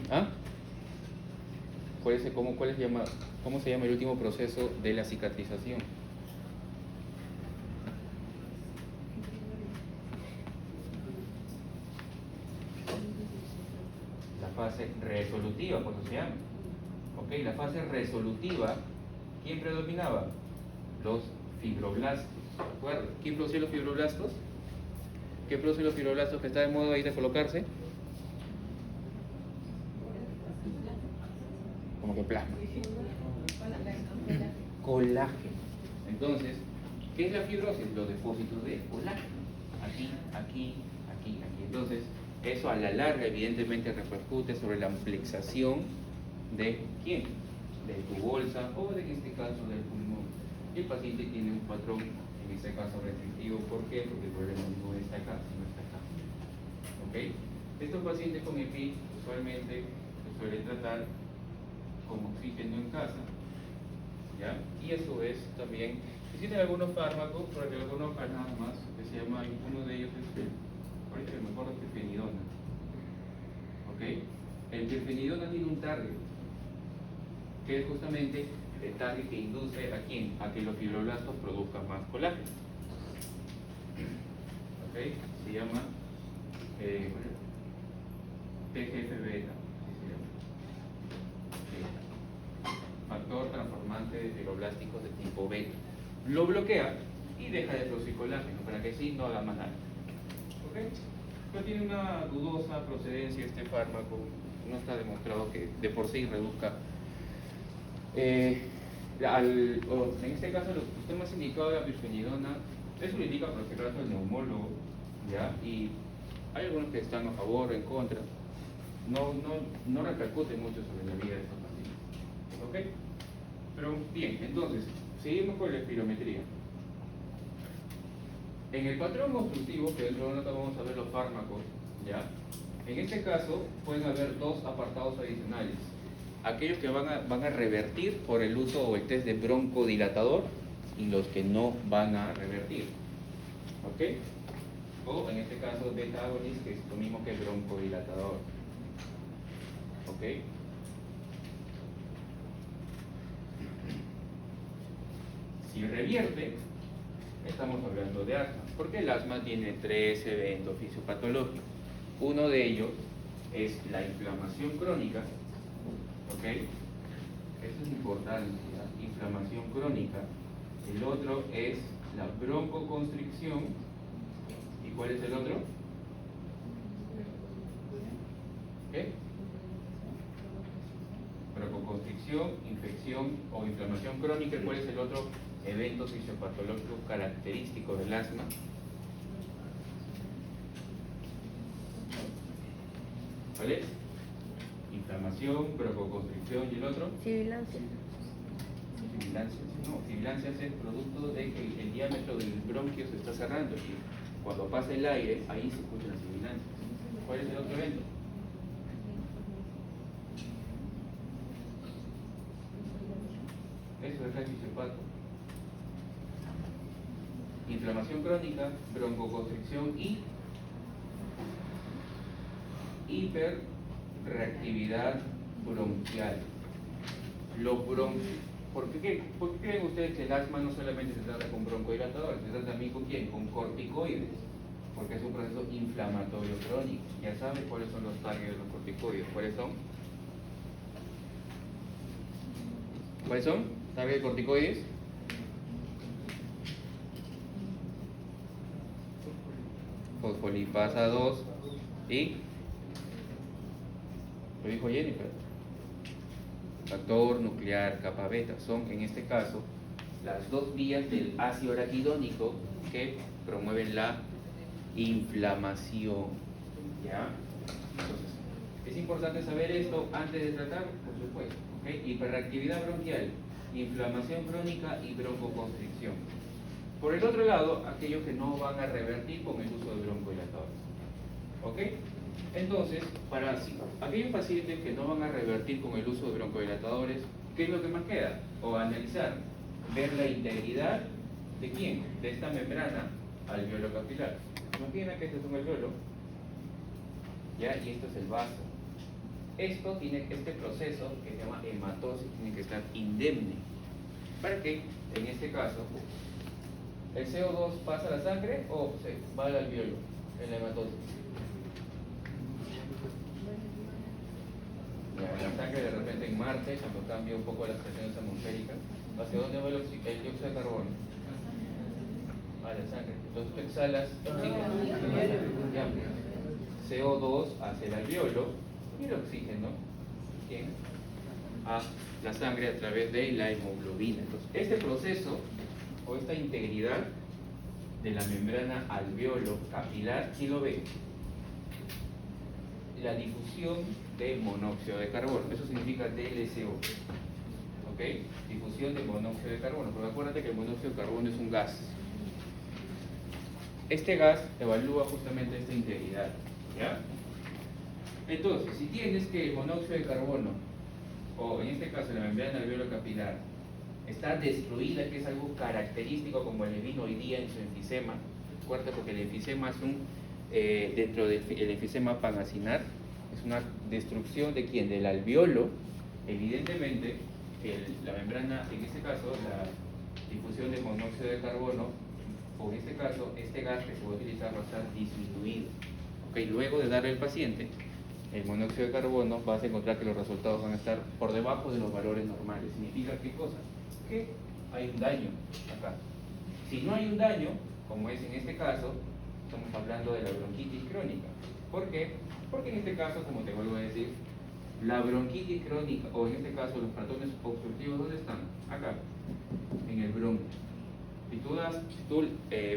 ¿Ah? ¿Cómo se llama el último proceso de la cicatrización? La fase resolutiva, ¿cómo se llama? Ok, la fase resolutiva, ¿quién predominaba? Los fibroblastos, ¿de acuerdo? ¿Quién produce los fibroblastos? ¿Qué produce los fibroblastos que está de moda ahí de colocarse? Como que plasma. Colágeno. Entonces, ¿qué es la fibrosis? Los depósitos de colágeno. Aquí, aquí, aquí, aquí. Entonces, eso a la larga evidentemente repercute sobre la amplexación de ¿quién? De tu bolsa o en este caso del pulmón. Y el paciente tiene un patrón, en este caso restrictivo. ¿Por qué? Porque el problema no está acá, sino está acá. ¿Ok? Estos pacientes con EPIC usualmente suelen tratar con oxígeno en casa, ¿ya? Y eso es también, existen algunos fármacos, para que lo conozcan nada más, que se llama, uno de ellos es, ahorita que me acuerdo, pirfenidona, ¿ok? El pirfenidona tiene un target, que es justamente el target que induce ¿a quién? A que los fibroblastos produzcan más colágeno, ¿ok? Se llama TGF-beta, así se llama. Factor transformante de fibroblásticos de tipo beta. Lo bloquea y deja de producir colágeno para que sí no haga más daño. ¿Ok? Pero tiene una dudosa procedencia este fármaco. No está demostrado que de por sí reduzca. En este caso, lo que usted más indicado de la pirfenidona, eso lo indica por este caso el neumólogo, ¿ya? Y hay algunos que están a favor o en contra. No repercute mucho sobre la vida de estos pacientes. ¿Ok? Pero bien, entonces, seguimos con la espirometría. En el patrón obstructivo, que dentro de una nota vamos a ver los fármacos, ¿ya? En este caso pueden haber dos apartados adicionales. Aquellos que van a revertir por el uso o el test de broncodilatador y los que no van a revertir. ¿Ok? O en este caso beta agonist, que es lo mismo que broncodilatador. ¿Ok? Si revierte, estamos hablando de asma, porque el asma tiene 3 eventos fisiopatológicos. Uno de ellos es la inflamación crónica, ¿ok? Eso es importante, ¿ya? Inflamación crónica. El otro es la broncoconstricción. ¿Y cuál es el otro? ¿Qué? Broncoconstricción, infección o inflamación crónica. ¿Cuál es el otro evento fisiopatológico característico del asma? ¿Cuál es? Inflamación, broncoconstricción y el otro. Sibilancia. Sibilancia. No, sibilancia es el producto de que el diámetro del bronquio se está cerrando y cuando pasa el aire, ahí se escuchan las sibilancias. ¿Cuál es el otro evento? Eso es el fisiopato. Inflamación crónica, broncoconstricción y hiperreactividad bronquial. ¿Por qué creen ustedes que el asma no solamente se trata con broncodilatadores, se trata también con quién? Con corticoides, porque es un proceso inflamatorio crónico. Ya saben cuáles son los targets de los corticoides. ¿Cuáles son? ¿Cuáles son? ¿Target de corticoides? Fosfolipasa 2 y lo dijo Jennifer, factor nuclear kappa beta. Son en este caso las dos vías del ácido araquidónico que promueven la inflamación. ¿Ya? Entonces, es importante saber esto antes de tratar, por supuesto. ¿Okay? Hiperreactividad bronquial, inflamación crónica y broncoconstricción. Por el otro lado, aquellos que no van a revertir con el uso de broncodilatadores. ¿Ok? Entonces, para aquellos pacientes que no van a revertir con el uso de broncodilatadores, ¿qué es lo que más queda? O analizar, ver la integridad de quién, de esta membrana alveolo capilar. Imagina que este es un alveolo, ¿ya? Y esto es el vaso. Este proceso que se llama hematosis tiene que estar indemne. ¿Para qué? En este caso, ¿el CO2 pasa a la sangre o se va al alveolo en la hematosis? La sangre de repente en Marte, cuando cambia un poco las presiones atmosféricas, ¿hacia dónde va el dióxido de carbono? A la sangre. Entonces tú exhalas oxígeno, CO2 hacia el alveolo y el oxígeno, ¿quién? A la sangre a través de la hemoglobina. Entonces, este proceso o esta integridad de la membrana alveolo capilar, ¿quién lo ve? La difusión de monóxido de carbono, eso significa DLCO, ¿ok? Difusión de monóxido de carbono, porque acuérdate que el monóxido de carbono es un gas. Este gas evalúa justamente esta integridad, ¿ya? Entonces, si tienes que el monóxido de carbono, o en este caso la membrana alveolo capilar, está destruida, que es algo característico como le vino hoy día en su enfisema, recuerda, porque el enfisema es dentro del enfisema panacinar, es una destrucción de quién, del alveolo. Evidentemente, la membrana, en este caso, la difusión de monóxido de carbono, o en este caso, este gas que se va a utilizar va a estar disminuido. ¿Okay? Luego de darle al paciente el monóxido de carbono, vas a encontrar que los resultados van a estar por debajo de los valores normales. ¿Significa qué cosa? Que hay un daño acá. Si no hay un daño, como es en este caso, estamos hablando de la bronquitis crónica. ¿Por qué? Porque en este caso, como te vuelvo a decir, la bronquitis crónica, o en este caso los patrones obstructivos, ¿dónde están? Acá, en el bronquio. Si tú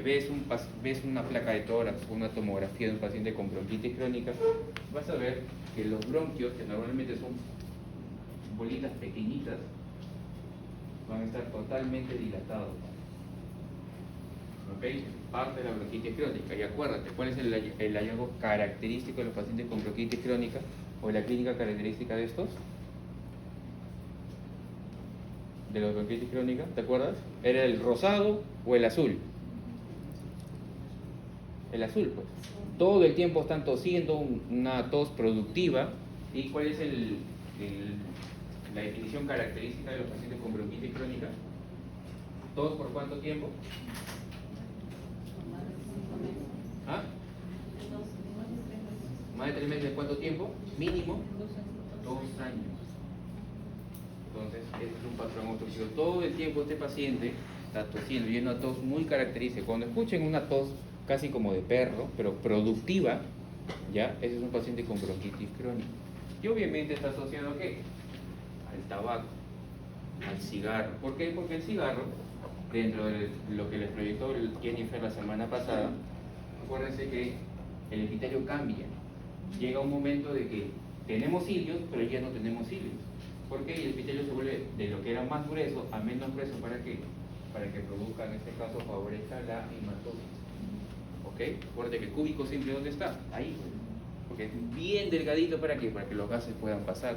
ves una placa de tórax o una tomografía de un paciente con bronquitis crónica, vas a ver que los bronquios, que normalmente son bolitas pequeñitas, van a estar totalmente dilatados. ¿Ok? Parte de la bronquitis crónica. Y acuérdate, ¿cuál es el hallazgo característico de los pacientes con bronquitis crónica o la clínica característica de estos? De la bronquitis crónica, ¿te acuerdas? ¿Era el rosado o el azul? El azul, pues. Todo el tiempo están tosiendo, una tos productiva. ¿Y cuál es la definición característica de los pacientes con bronquitis crónica? ¿Tos por cuánto tiempo? ¿Ah? ¿Más de 3 meses? ¿Cuánto tiempo? Mínimo 2 años. Entonces, ese es un patrón obstructivo. Todo el tiempo este paciente está tosiendo y es una tos muy característica. Cuando escuchen una tos casi como de perro, pero productiva, ya, ese es un paciente con bronquitis crónica. Y obviamente está asociado ¿a qué? Al tabaco, al cigarro. ¿Por qué? Porque el cigarro, dentro de lo que les proyectó Jennifer la semana pasada, acuérdense que el epitelio cambia. Llega un momento de que tenemos cilios, pero ya no tenemos cilios. ¿Por qué? El epitelio se vuelve de lo que era más grueso a menos grueso. ¿Para qué? Para que produzca, en este caso, favorezca la hematosis. ¿Ok? Acuérdate que el cúbico simple, ¿dónde está? Ahí. Porque es bien delgadito. ¿Para qué? Para que los gases puedan pasar.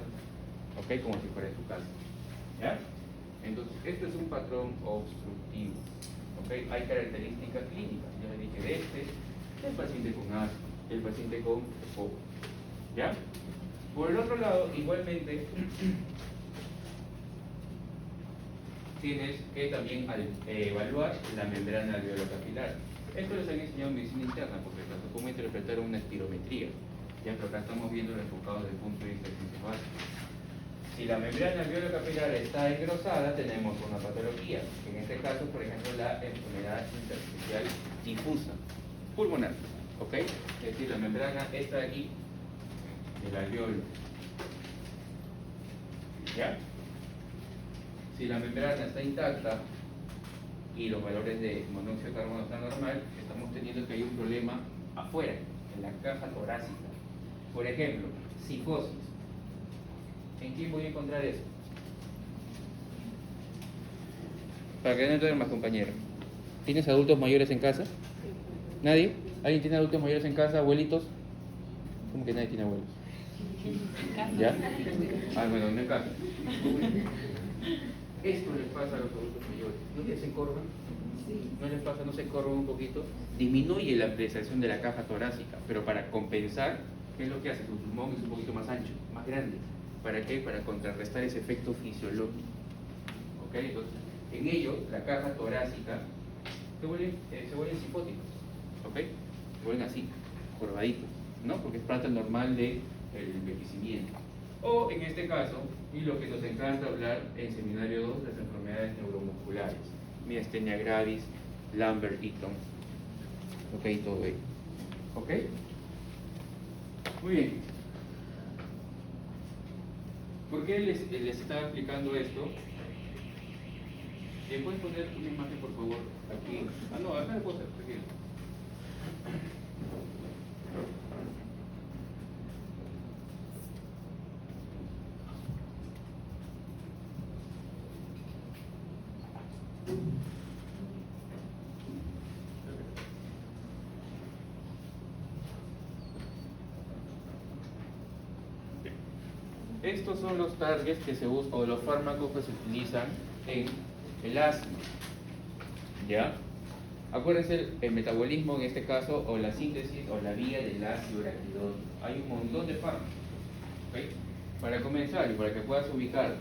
¿Ok? Como si fuera en tu casa. ¿Ya? Entonces, este es un patrón obstructivo. ¿Ok? Hay características clínicas. Ya les dije de el paciente con asma, el paciente con EPOC. ¿Ya? Por el otro lado, igualmente, tienes que también evaluar la membrana alveolo-capilar. Esto les han enseñado en medicina interna, porque tanto cómo interpretar una espirometría. Ya, pero acá estamos viendo el enfocado desde el punto de vista principal. Si la membrana alveolo-capilar está engrosada, tenemos una patología. En este caso, por ejemplo, la enfermedad intersticial difusa pulmonar. ¿Ok? Es decir, la membrana está aquí, el alveolo. ¿Ya? Si la membrana está intacta y los valores de monóxido de carbono están normal, estamos teniendo que hay un problema afuera, en la caja torácica. Por ejemplo, cifosis. ¿En quién voy a encontrar eso? Para que no entren más, compañeros. ¿Tienes adultos mayores en casa? ¿Nadie? ¿Alguien tiene adultos mayores en casa, abuelitos? ¿Cómo que nadie tiene abuelos? ¿Ya? Ah, bueno, no en casa. Esto les pasa a los adultos mayores. ¿No les encorvan? ¿No les pasa? ¿No se encorvan un poquito? Disminuye la apreciación de la caja torácica, pero para compensar, ¿qué es lo que hace? Su pulmón es un poquito más ancho, más grande. ¿Para qué? Para contrarrestar ese efecto fisiológico. ¿Ok? Entonces, en ellos, la caja torácica se vuelven cifóticos. ¿Ok? Se vuelven así, curvaditos, ¿no? Porque es parte normal del envejecimiento. O en este caso, y lo que nos encanta hablar en seminario 2, las enfermedades neuromusculares, miastenia gravis, Lambert-Eaton, ok, todo ello. ¿Ok? Muy bien. ¿Por qué les estaba explicando esto? ¿Pueden poner una imagen, por favor? Aquí. Ah, no, acá le puedo hacer, tranquilo. estos son los targets que se usan, o los fármacos que se utilizan en el asma. ¿Ya? Acuérdense el metabolismo en este caso, o la síntesis, o la vía del ácido araquidónico. Hay un montón de fármacos. ¿Okay? Para comenzar y para que puedas ubicarte,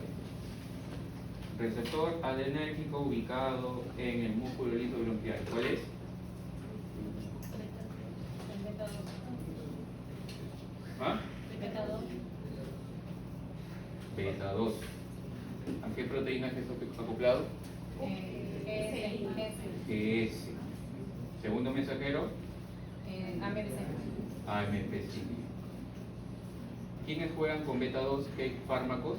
receptor adrenérgico ubicado en el músculo lisobronquial. ¿Cuál es? ¿Ah? Beta 2. ¿A qué proteína es esto acoplado? S. Segundo mensajero, AMP5. ¿Quiénes juegan con beta 2? ¿Qué fármacos?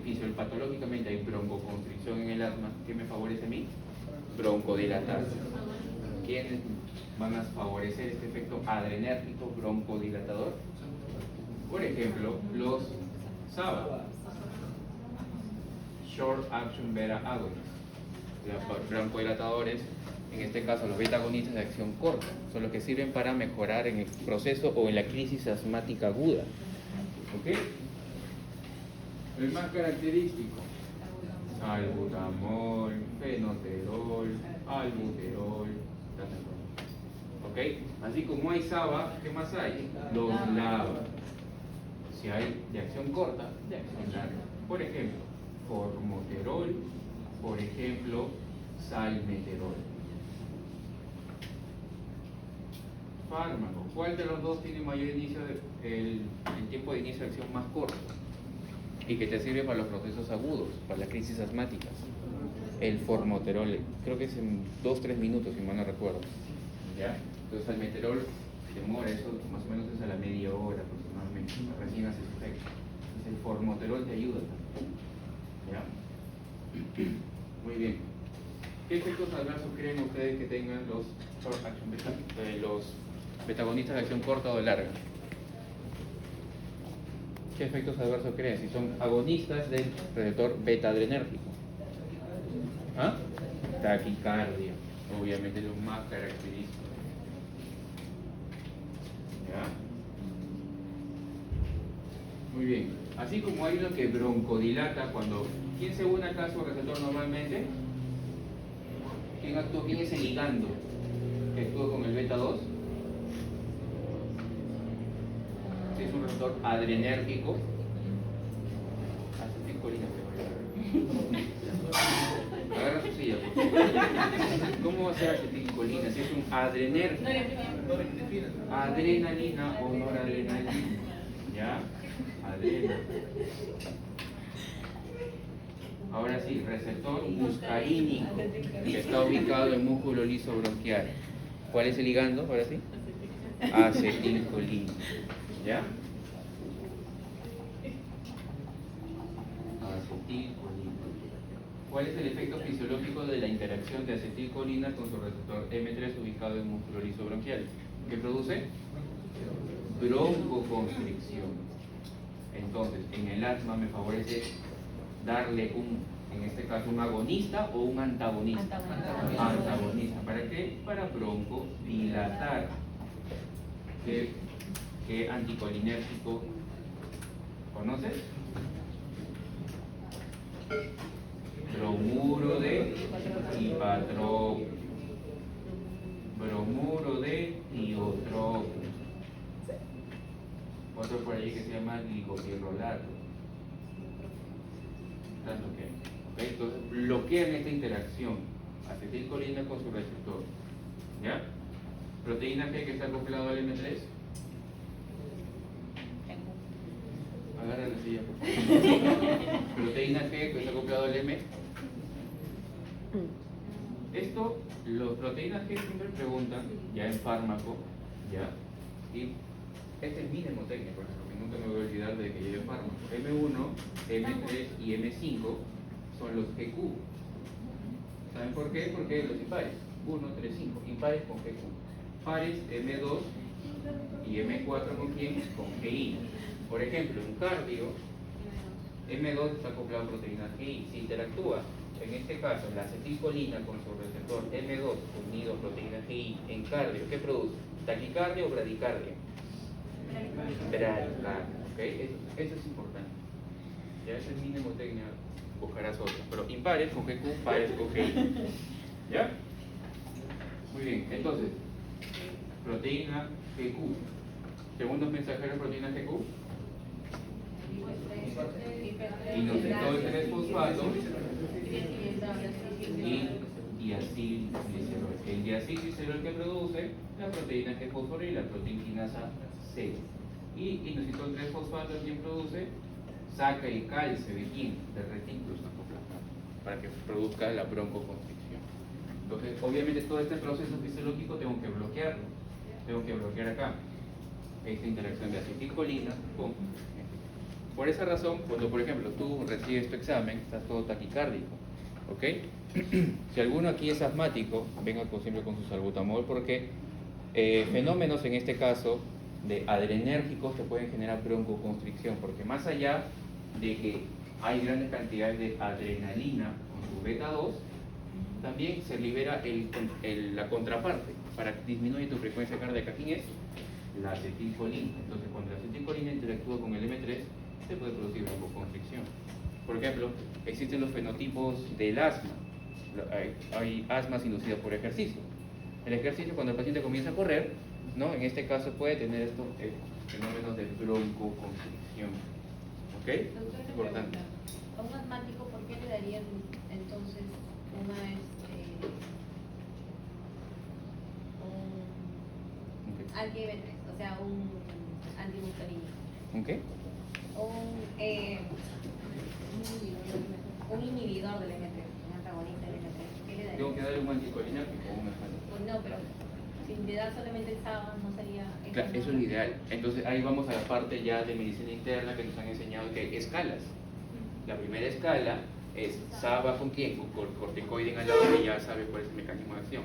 Fisiopatológicamente hay broncoconstricción en el asma. ¿Qué me favorece a mí? Broncodilatarse. ¿Quiénes van a favorecer este efecto adrenérgico broncodilatador? Por ejemplo, los SABA, Short Action Beta Agonists, los broncodilatadores, en este caso los beta agonistas de acción corta, son los que sirven para mejorar en el proceso o en la crisis asmática aguda. ¿Ok? El más característico, salbutamol, fenoterol, albuterol. ¿Ok? Así como hay SABA, ¿qué más hay? Los LABA. Si hay de acción corta, de acción larga. Por ejemplo, formoterol, por ejemplo, salmeterol. Fármaco. ¿Cuál de los dos tiene mayor inicio el tiempo de inicio de acción más corto? Y que te sirve para los procesos agudos, para las crisis asmáticas. El formoterol, creo que es en 2-3 minutos, si mal no recuerdo. ¿Ya? Entonces el meterol demora, eso más o menos es a la media hora aproximadamente, recién hace su efecto. Entonces el formoterol te ayuda también. ¿Ya? Muy bien. ¿Qué efectos adversos creen ustedes que tengan los short action los betagonistas de acción corta o larga? ¿Qué efectos adversos creen? Si son agonistas del receptor beta-adrenérgico. ¿Ah? Taquicardia, obviamente lo más característico. ¿Ya? Muy bien. Así como hay uno que broncodilata cuando... ¿Quién se une acá a su receptor normalmente? ¿Quién actúa? ¿Quién es el ligando que actúa con el beta 2? Si es un receptor adrenérgico, acetilcolina, agarra su silla, por favor. ¿Cómo va a ser acetilcolina? Si es un adrenérgico, adrenalina o noradrenalina, ¿ya? Adrenalina. Ahora sí, receptor muscarínico, que está ubicado en músculo liso bronquial. ¿Cuál es el ligando? Ahora sí. Acetilcolina. ¿Ya? Acetilcolina. ¿Cuál es el efecto fisiológico de la interacción de acetilcolina con su receptor M3 ubicado en músculo liso bronquial? ¿Qué produce? Broncoconstricción. Entonces, en el asma me favorece darle en este caso, un agonista o un antagonista. Antagonista. ¿Para qué? Para broncodilatar. ¿Qué anticolinérgico conoces? Bromuro de hipatropo. Bromuro de tiotropo. Otro por ahí que se llama glicopirrolato. Tanto que, ¿okay? Entonces bloquean esta interacción acetilcolina con su receptor. ¿Ya? Proteína G que está acoplado al M3. Agarra la silla, por favor. Proteína G que está acoplado al M. Esto, los proteínas G siempre preguntan, ya en fármaco, ¿ya? Y este es mi mnemotécnico, porque nunca me voy a olvidar de que lleve fármaco. M1, M3 y M5 son los GQ. ¿Saben por qué? Porque los impares. 1, 3, 5. Impares con GQ. Pares M2 y M4 con quién? Con GI. Por ejemplo, en cardio, M2 está acoplado a proteína GI. Si interactúa, en este caso, la acetilcolina con su receptor M2 unido a proteína GI en cardio, ¿qué produce? ¿Taquicardia o bradicardia? Bradicardia, ¿ok? Eso es importante. Ya esa es mnemotecnia, buscarás otra. Pero impares con GQ, pares con GI. ¿Ya? Muy bien, entonces, proteína GQ. Segundos mensajeros proteína GQ. Inositol 3-fosfato y diacilglicerol. El diacilglicerol que produce la proteína que fosforila, la proteína quinasa C. Y inositol 3-fosfato quien produce saca y calce de quién? Del retículo sarcoplasmático, para que produzca la broncoconstricción. Entonces, obviamente todo este proceso fisiológico tengo que bloquearlo. Tengo que bloquear acá esta interacción de acetilcolina con. Por esa razón, cuando por ejemplo tú recibes tu examen, estás todo taquicárdico, ¿ok? Si alguno aquí es asmático, venga siempre con su salbutamol, porque fenómenos en este caso de adrenérgicos te pueden generar broncoconstricción, porque más allá de que hay grandes cantidades de adrenalina con su beta 2, también se libera la contraparte para disminuir tu frecuencia cardíaca. ¿Quién es? La acetilcolina. Entonces, cuando la acetilcolina interactúa con el M3, se puede producir broncoconstricción. Por ejemplo, existen los fenotipos del asma. Hay asmas inducidas por ejercicio. El ejercicio, cuando el paciente comienza a correr, ¿no? En este caso puede tener estos fenómenos de broncoconstricción. ¿Ok? Doctor, una Importante. pregunta. A un asmático, ¿por qué le darían entonces un Ok. anti-M3, o sea, un antimuscarínico? ¿Ok? Un inhibidor del M3, un antagonista del M3. ¿Qué le daría? Tengo que darle un anticolinérgico o un asmático. Pues no, pero si le da solamente el sábado no sería... Claro, eso es lo ideal. Entonces ahí vamos a la parte ya de medicina interna que nos han enseñado que hay escalas. La primera escala es SABA con quién, con corticoide en al lado, que ya sabe cuál es el mecanismo de acción.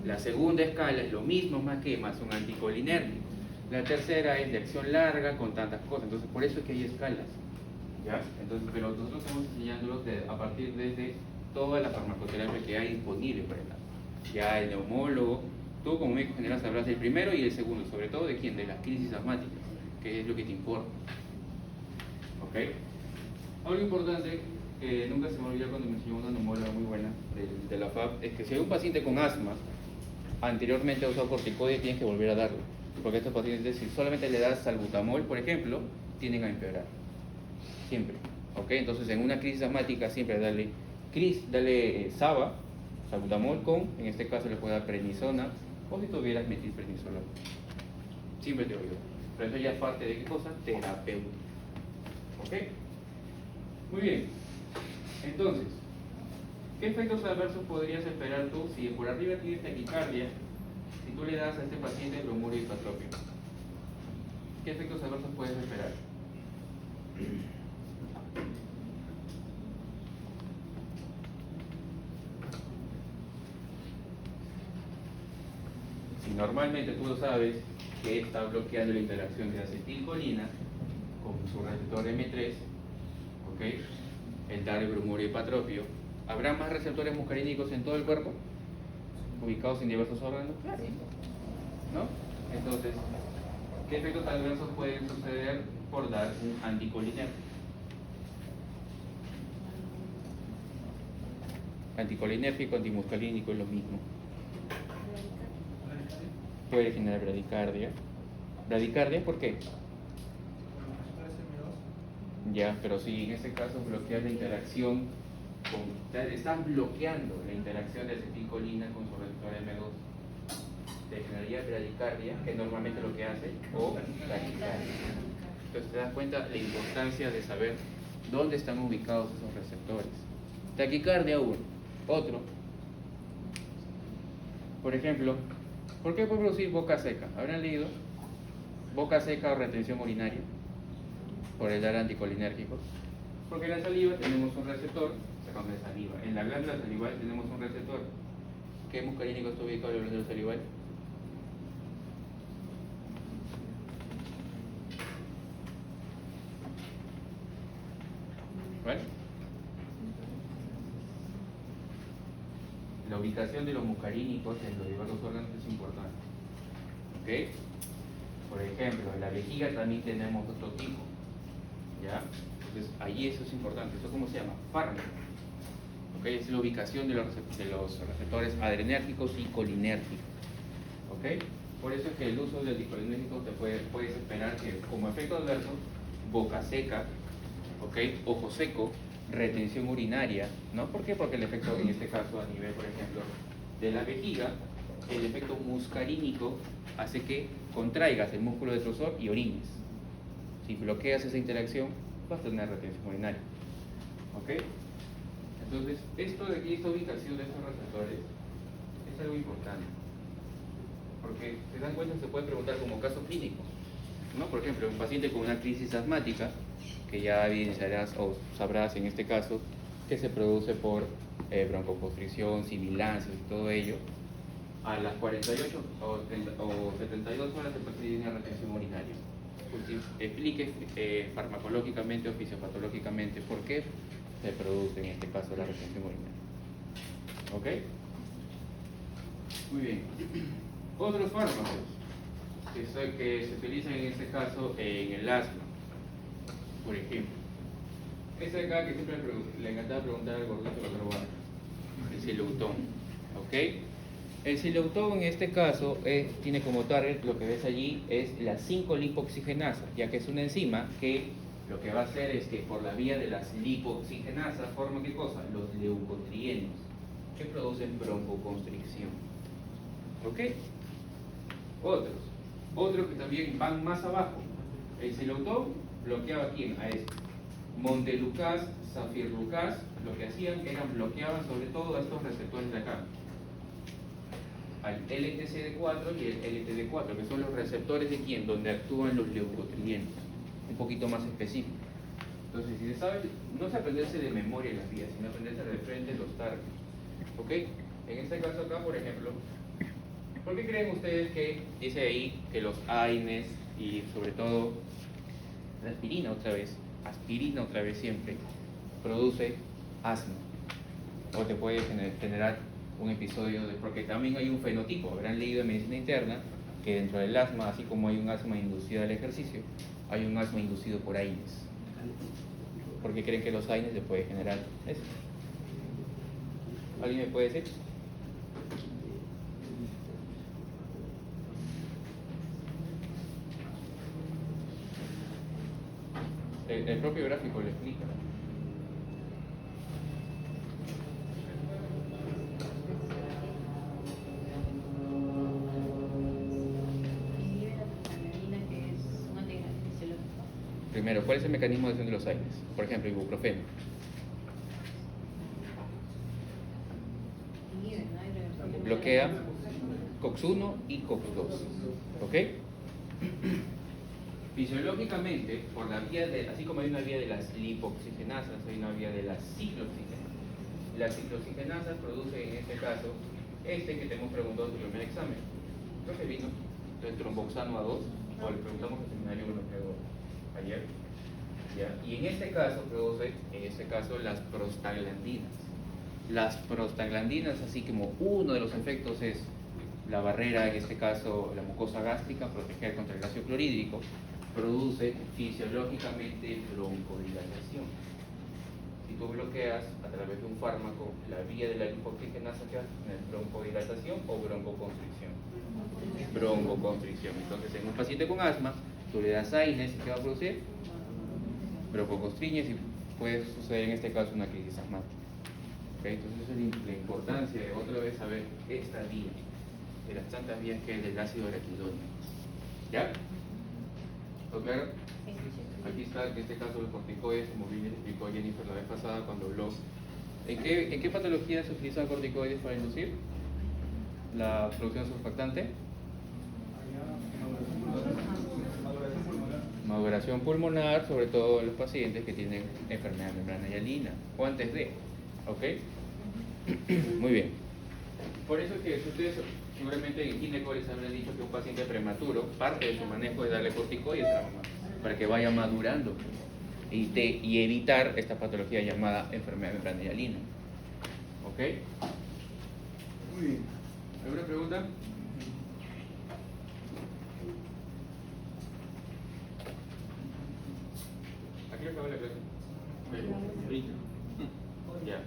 La segunda escala es lo mismo más que más un anticolinérgico. La tercera es de acción larga con tantas cosas. Entonces por eso es que hay escalas. ¿Ya? Entonces, pero nosotros estamos enseñándolos a partir de toda la farmacoterapia que hay disponible para el asma. Ya el neumólogo, tú como médico general sabrás del primero y el segundo, sobre todo de quién, de las crisis asmáticas, que es lo que te importa. ¿Ok? Algo importante que nunca se me olvidó cuando me enseñó una neumóloga muy buena de la FAB es que si hay un paciente con asma, anteriormente ha usado corticoides, tienes que volver a darlo. Porque estos pacientes, si solamente le das salbutamol, por ejemplo, tienden a empeorar. Siempre. ¿Ok? Entonces, en una crisis asmática, siempre dale SABA, salbutamol con, en este caso le puede dar prednisona, o si tuvieras metilprednisolona. Siempre te oigo. Pero eso ya es parte de qué cosa? Terapéutica. ¿Ok? Muy bien. Entonces, ¿qué efectos adversos podrías esperar tú si por arriba tienes taquicardia, si tú le das a este paciente bromuro hipotrópico? ¿Qué efectos adversos puedes esperar? Si normalmente tú lo sabes que está bloqueando la interacción de acetilcolina con su receptor M3, ¿ok? El dar bromuro hipotrópico, ¿habrá más receptores muscarínicos en todo el cuerpo? ¿Ubicados en diversos órganos? Claro. ¿No? Entonces, ¿qué efectos adversos pueden suceder por dar un anticolinérgico? Anticolinérgico, antimuscarínico es lo mismo. Puede generar bradicardia. ¿Bradicardia por qué? Ya, pero si en este caso bloqueas la interacción, estás bloqueando la interacción de acetilcolina con su receptor M2, te generaría bradicardia, que es normalmente lo que hace, o taquicardia. Entonces te das cuenta la importancia de saber dónde están ubicados esos receptores. Taquicardia uno, otro. Por ejemplo, ¿por qué puede producir boca seca? ¿Habrán leído? Boca seca o retención urinaria por el dar anticolinérgicos. Porque en la saliva tenemos un receptor, sacamos de saliva. En la glándula salival tenemos un receptor. ¿Qué muscarínico está ubicado en la glándula salival? ¿Vale? La ubicación de los muscarínicos en los diversos órganos es importante. ¿Ok? Por ejemplo, en la vejiga también tenemos otro tipo, ¿ya? Entonces, ahí eso es importante. ¿Eso cómo se llama? Fármaco. ¿Ok? Es la ubicación de los receptores adrenérgicos y colinérgicos. ¿Ok? Por eso es que el uso del anticolinérgico puedes esperar que como efecto adverso, boca seca, ¿ok? Ojo seco, retención urinaria, ¿no? ¿Por qué? Porque el efecto, en este caso, a nivel, por ejemplo, de la vejiga, el efecto muscarínico hace que contraigas el músculo detrusor y orines. Si bloqueas esa interacción, vas a tener retención urinaria. ¿Ok? Entonces, esto de aquí, esta ubicación de estos receptores, es algo importante. Porque, se dan cuenta, se puede preguntar como caso clínico, ¿no? Por ejemplo, un paciente con una crisis asmática, que ya evidenciarás o sabrás en este caso, que se produce por broncoconstricción, sibilancias y todo ello, a las 48 o 72 horas el paciente tiene retención urinaria. Pues, explique farmacológicamente o fisiopatológicamente por qué se produce en este caso la retención urinaria. ¿Ok? Muy bien. Otros fármacos que se utilizan en este caso en el asma, por ejemplo. Ese de acá que siempre le encantaba preguntar al gordito peruano, el Siloutón. ¿Ok? El Siloutón en este caso tiene como target, lo que ves allí es la 5-lipoxigenasa, ya que es una enzima que lo que va a hacer es que por la vía de las lipoxigenasas forma ¿qué cosa? Los leucotrienos, que producen broncoconstricción. ¿Ok? Otros que también van más abajo. El Siloutón bloqueaba a quién? A este. Montelukast, Zafirlukast, lo que hacían era bloqueaban sobre todo a estos receptores de acá, al LTCD4 y el LTD4, que son los receptores de quién, donde actúan los leucotrienos, un poquito más específico. Entonces, si se sabe, no es aprenderse de memoria las vías, sino aprenderse de frente los targets. ¿Ok? En este caso acá, por ejemplo, ¿por qué creen ustedes que dice ahí que los AINES y sobre todo la aspirina otra vez siempre, produce asma? O te puede generar un episodio porque también hay un fenotipo, habrán leído en medicina interna, que dentro del asma, así como hay un asma inducido al ejercicio, hay un asma inducido por AINES. ¿Por qué creen que los AINES le puede generar eso? ¿Alguien me puede decir? El propio gráfico lo explica. Inhibe la prostaglandina, que es un antigrama fisiológico. Primero, ¿cuál es el mecanismo de acción de los AINES? Por ejemplo, ibuprofeno. Inhibe, ¿no? Hay reversión. Bloquea COX-1 y COX-2. ¿Ok? Fisiológicamente, por la vía de, así como hay una vía de las lipoxigenasas, hay una vía de las ciclooxigenasas. Las ciclooxigenasas producen en este caso que te hemos preguntado en tu primer examen. Creo que vino del tromboxano A2, o le preguntamos al seminario uno creo ayer. ¿Ya? Y en este caso produce, las prostaglandinas. Las prostaglandinas, así como uno de los efectos es la barrera, en este caso la mucosa gástrica, proteger contra el ácido clorhídrico, produce fisiológicamente broncodilatación. Si tú bloqueas a través de un fármaco la vía de la lipoxigenasa, ¿qué haces? ¿Broncodilatación o broncoconstricción? Broncoconstricción. Entonces, en un paciente con asma, tú le das AINES y ¿qué va a producir? Broncoconstriñes y puede suceder en este caso una crisis asmática. ¿Okay? Entonces, esa es la importancia de otra vez saber esta vía, de las tantas vías que es del ácido araquidónico. ¿Ya? ¿Todo claro? Aquí está, en este caso, los corticoides, como bien explicó Jennifer la vez pasada cuando habló. ¿En qué patología se utilizan corticoides para inducir la producción surfactante? Maduración pulmonar, sobre todo en los pacientes que tienen enfermedad de membrana hialina o antes de. ¿Ok? Muy bien. Por eso es que si ustedes seguramente en gineco les habrán dicho que un paciente prematuro, parte de su manejo es darle corticoides a la mamá para que vaya madurando y evitar esta patología llamada enfermedad de membrana hialina. ¿Ok? Muy bien. ¿Alguna pregunta? ¿A qué acabó la clase? Ya.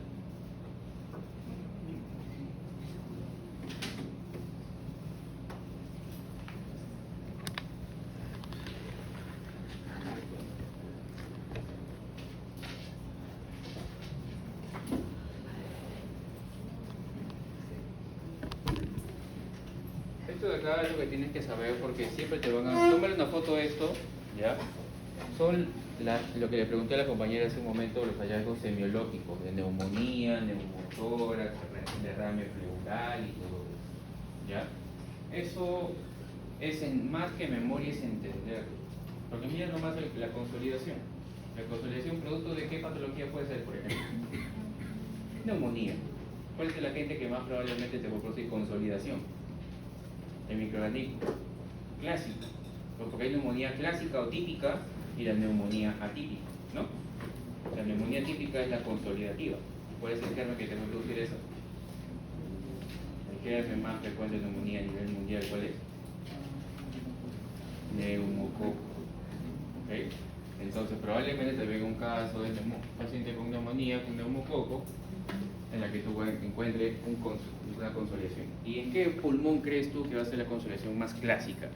Esto de acá es lo que tienes que saber porque siempre te van a... Tómale una foto de esto, ¿ya? Son lo que le pregunté a la compañera hace un momento, los hallazgos semiológicos de neumonía, neumotórax, derrame pleural y todo eso, ¿ya? Eso es más que memoria, es entenderlo. Porque mira nomás la consolidación. La consolidación, producto de qué patología puede ser, por ejemplo. Neumonía. ¿Cuál es el agente que más probablemente te va a producir consolidación? El microorganismo clásico, porque hay neumonía clásica o típica y la neumonía atípica, ¿no? La neumonía típica es la consolidativa. ¿Cuál es el germen que te va a producir eso? El germen más frecuente de neumonía a nivel mundial, ¿cuál es? Neumococo. ¿Ok? Entonces probablemente te venga un caso de paciente con neumonía, con neumococo, en la que tú encuentres una consolidación. ¿Y en qué pulmón crees tú que va a ser la consolidación más clásica?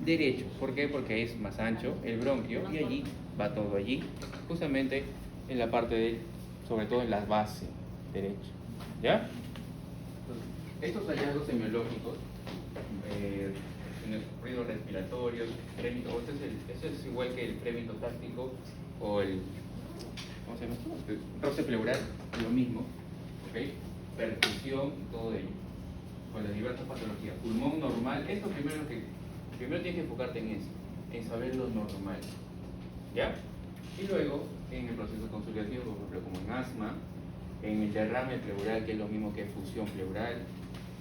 Derecho. ¿Por qué? Porque es más ancho el bronquio y allí va todo allí, justamente en la parte de, sobre todo en la base derecha. ¿Ya? Estos hallazgos semiológicos, en el ruido respiratorio, eso es igual que el crémito táctico o el, ¿cómo se llama? El roce pleural, lo mismo, ¿ok? Percusión y todo ello, con las diversas patologías. Pulmón normal, esto primero tienes que enfocarte en eso, en saber lo normal, ¿ya? Y luego, en el proceso consolidativo, por ejemplo, como en asma, en el derrame pleural, que es lo mismo que fusión pleural,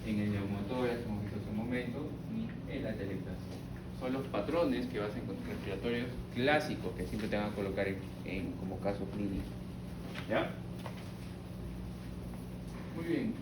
en el neumotórax, como vimos hace un momento, y en la telectasia. Son los patrones que vas a encontrar respiratorios clásicos que siempre te van a colocar como caso clínico. ¿Ya? Muy bien.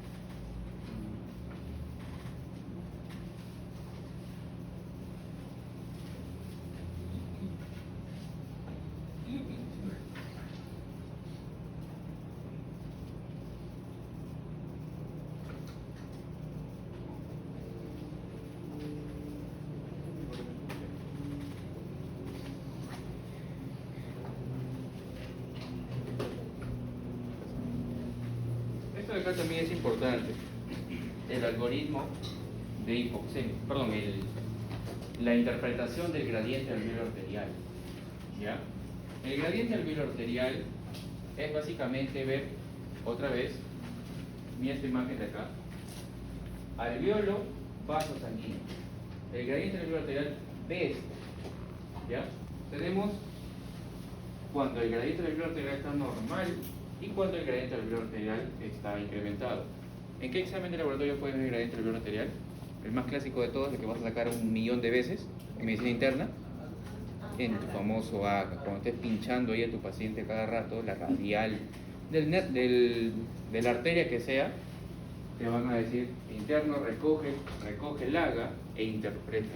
Esto de acá también es importante. El algoritmo de hipoxemia, perdón, la interpretación del gradiente alveolar arterial. ¿Ya? El gradiente alveolar arterial es básicamente ver, otra vez, mira esta imagen de acá, alveolo, vaso sanguíneo. El gradiente alveolar arterial ve esto. ¿Ya? Tenemos cuando el gradiente alveolar arterial está normal y cuando el gradiente alveolar arterial está incrementado. ¿En qué examen de laboratorio puedes ver el gradiente alveolar arterial? El más clásico de todos, el que vas a sacar 1.000.000 de veces en medicina interna, en tu famoso ACA, cuando estés pinchando ahí a tu paciente cada rato, la radial de la arteria que sea, te van a decir interno, recoge el AGA e interpreta.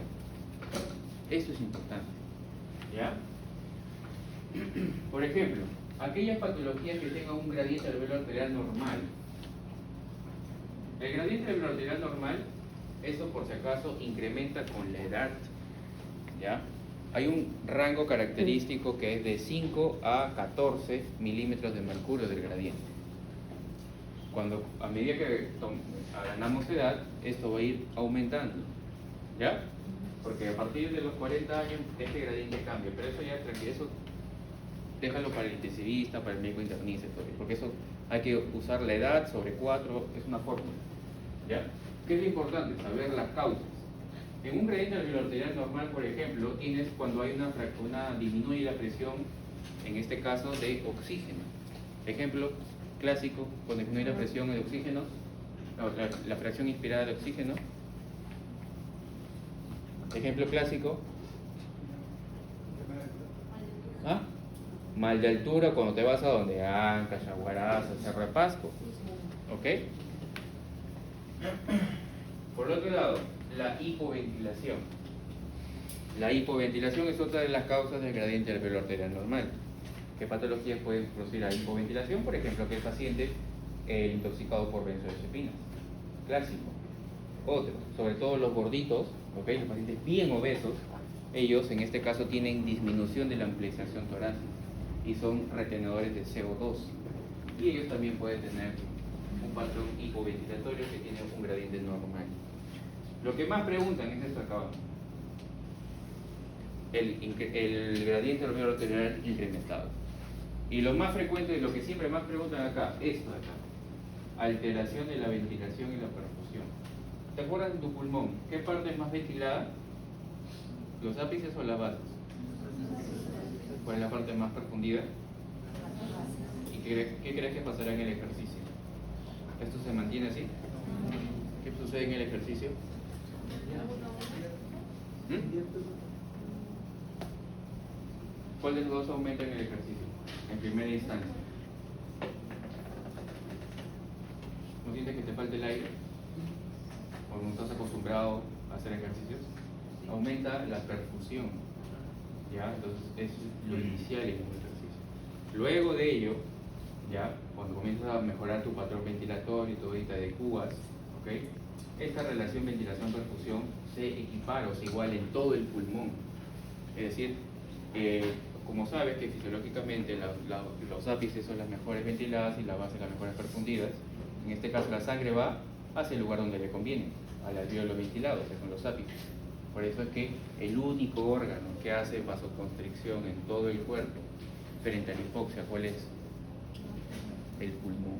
Eso es importante. ¿Ya? Por ejemplo, aquellas patologías que tengan un gradiente alveolar arterial normal. El gradiente alveolar arterial normal, eso por si acaso incrementa con la edad. ¿Ya? Hay un rango característico que es de 5 a 14 milímetros de mercurio del gradiente. Cuando, a medida que ganamos edad, esto va a ir aumentando. ¿Ya? Porque a partir de los 40 años este gradiente cambia, pero eso ya tranquilo, eso déjalo para el intensivista, para el médico internista, porque eso hay que usar la edad sobre 4, es una fórmula. ¿Ya? ¿Qué es lo importante? Saber las causas. En un gradiente alveolar arterial normal, por ejemplo, tienes cuando hay disminuye la presión, en este caso de oxígeno. Ejemplo clásico, cuando disminuye la presión de oxígeno, la fracción inspirada de oxígeno. Ejemplo clásico. ¿Ah? Mal de altura cuando te vas a donde Anca, Yaguaraza, Cerro de Pasco. ¿Ok? Por otro lado, la hipoventilación. La hipoventilación es otra de las causas del gradiente alveolar arterial normal. ¿Qué patologías pueden producir la hipoventilación? Por ejemplo, que el paciente intoxicado por benzodiazepinas. Clásico. Otro, sobre todo los gorditos, ¿okay? Los pacientes bien obesos, ellos en este caso tienen disminución de la ampliación torácica y son retenedores de CO2. Y ellos también pueden tener un patrón hipoventilatorio que tiene un gradiente normal. Lo que más preguntan es esto acá abajo. El gradiente hormiguero arterial incrementado. Y lo más frecuente, lo que siempre más preguntan acá, esto de acá. Alteración de la ventilación y la perfusión. ¿Te acuerdas de tu pulmón? ¿Qué parte es más ventilada? ¿Los ápices o las bases? ¿Cuál es la parte más profundida? ¿Y qué crees que pasará en el ejercicio? ¿Esto se mantiene así? ¿Qué sucede en el ejercicio? ¿Cuál de los dos aumenta en el ejercicio? En primera instancia. ¿No sientes que te falta el aire? ¿O no estás acostumbrado a hacer ejercicios? Aumenta la perfusión. ¿Ya? Entonces, eso es lo inicial en un ejercicio. Luego de ello, ¿ya? Cuando comienzas a mejorar tu patrón ventilatorio y todo y te adecuas, ¿ok? Esta relación ventilación-perfusión se equipara o se iguala en todo el pulmón. Es decir, como sabes que fisiológicamente los ápices son las mejores ventiladas y la base las mejores perfundidas, en este caso la sangre va hacia el lugar donde le conviene, al alvéolo ventilado, que son los ápices. Por eso es que el único órgano que hace vasoconstricción en todo el cuerpo frente a la hipoxia, ¿cuál es? El pulmón.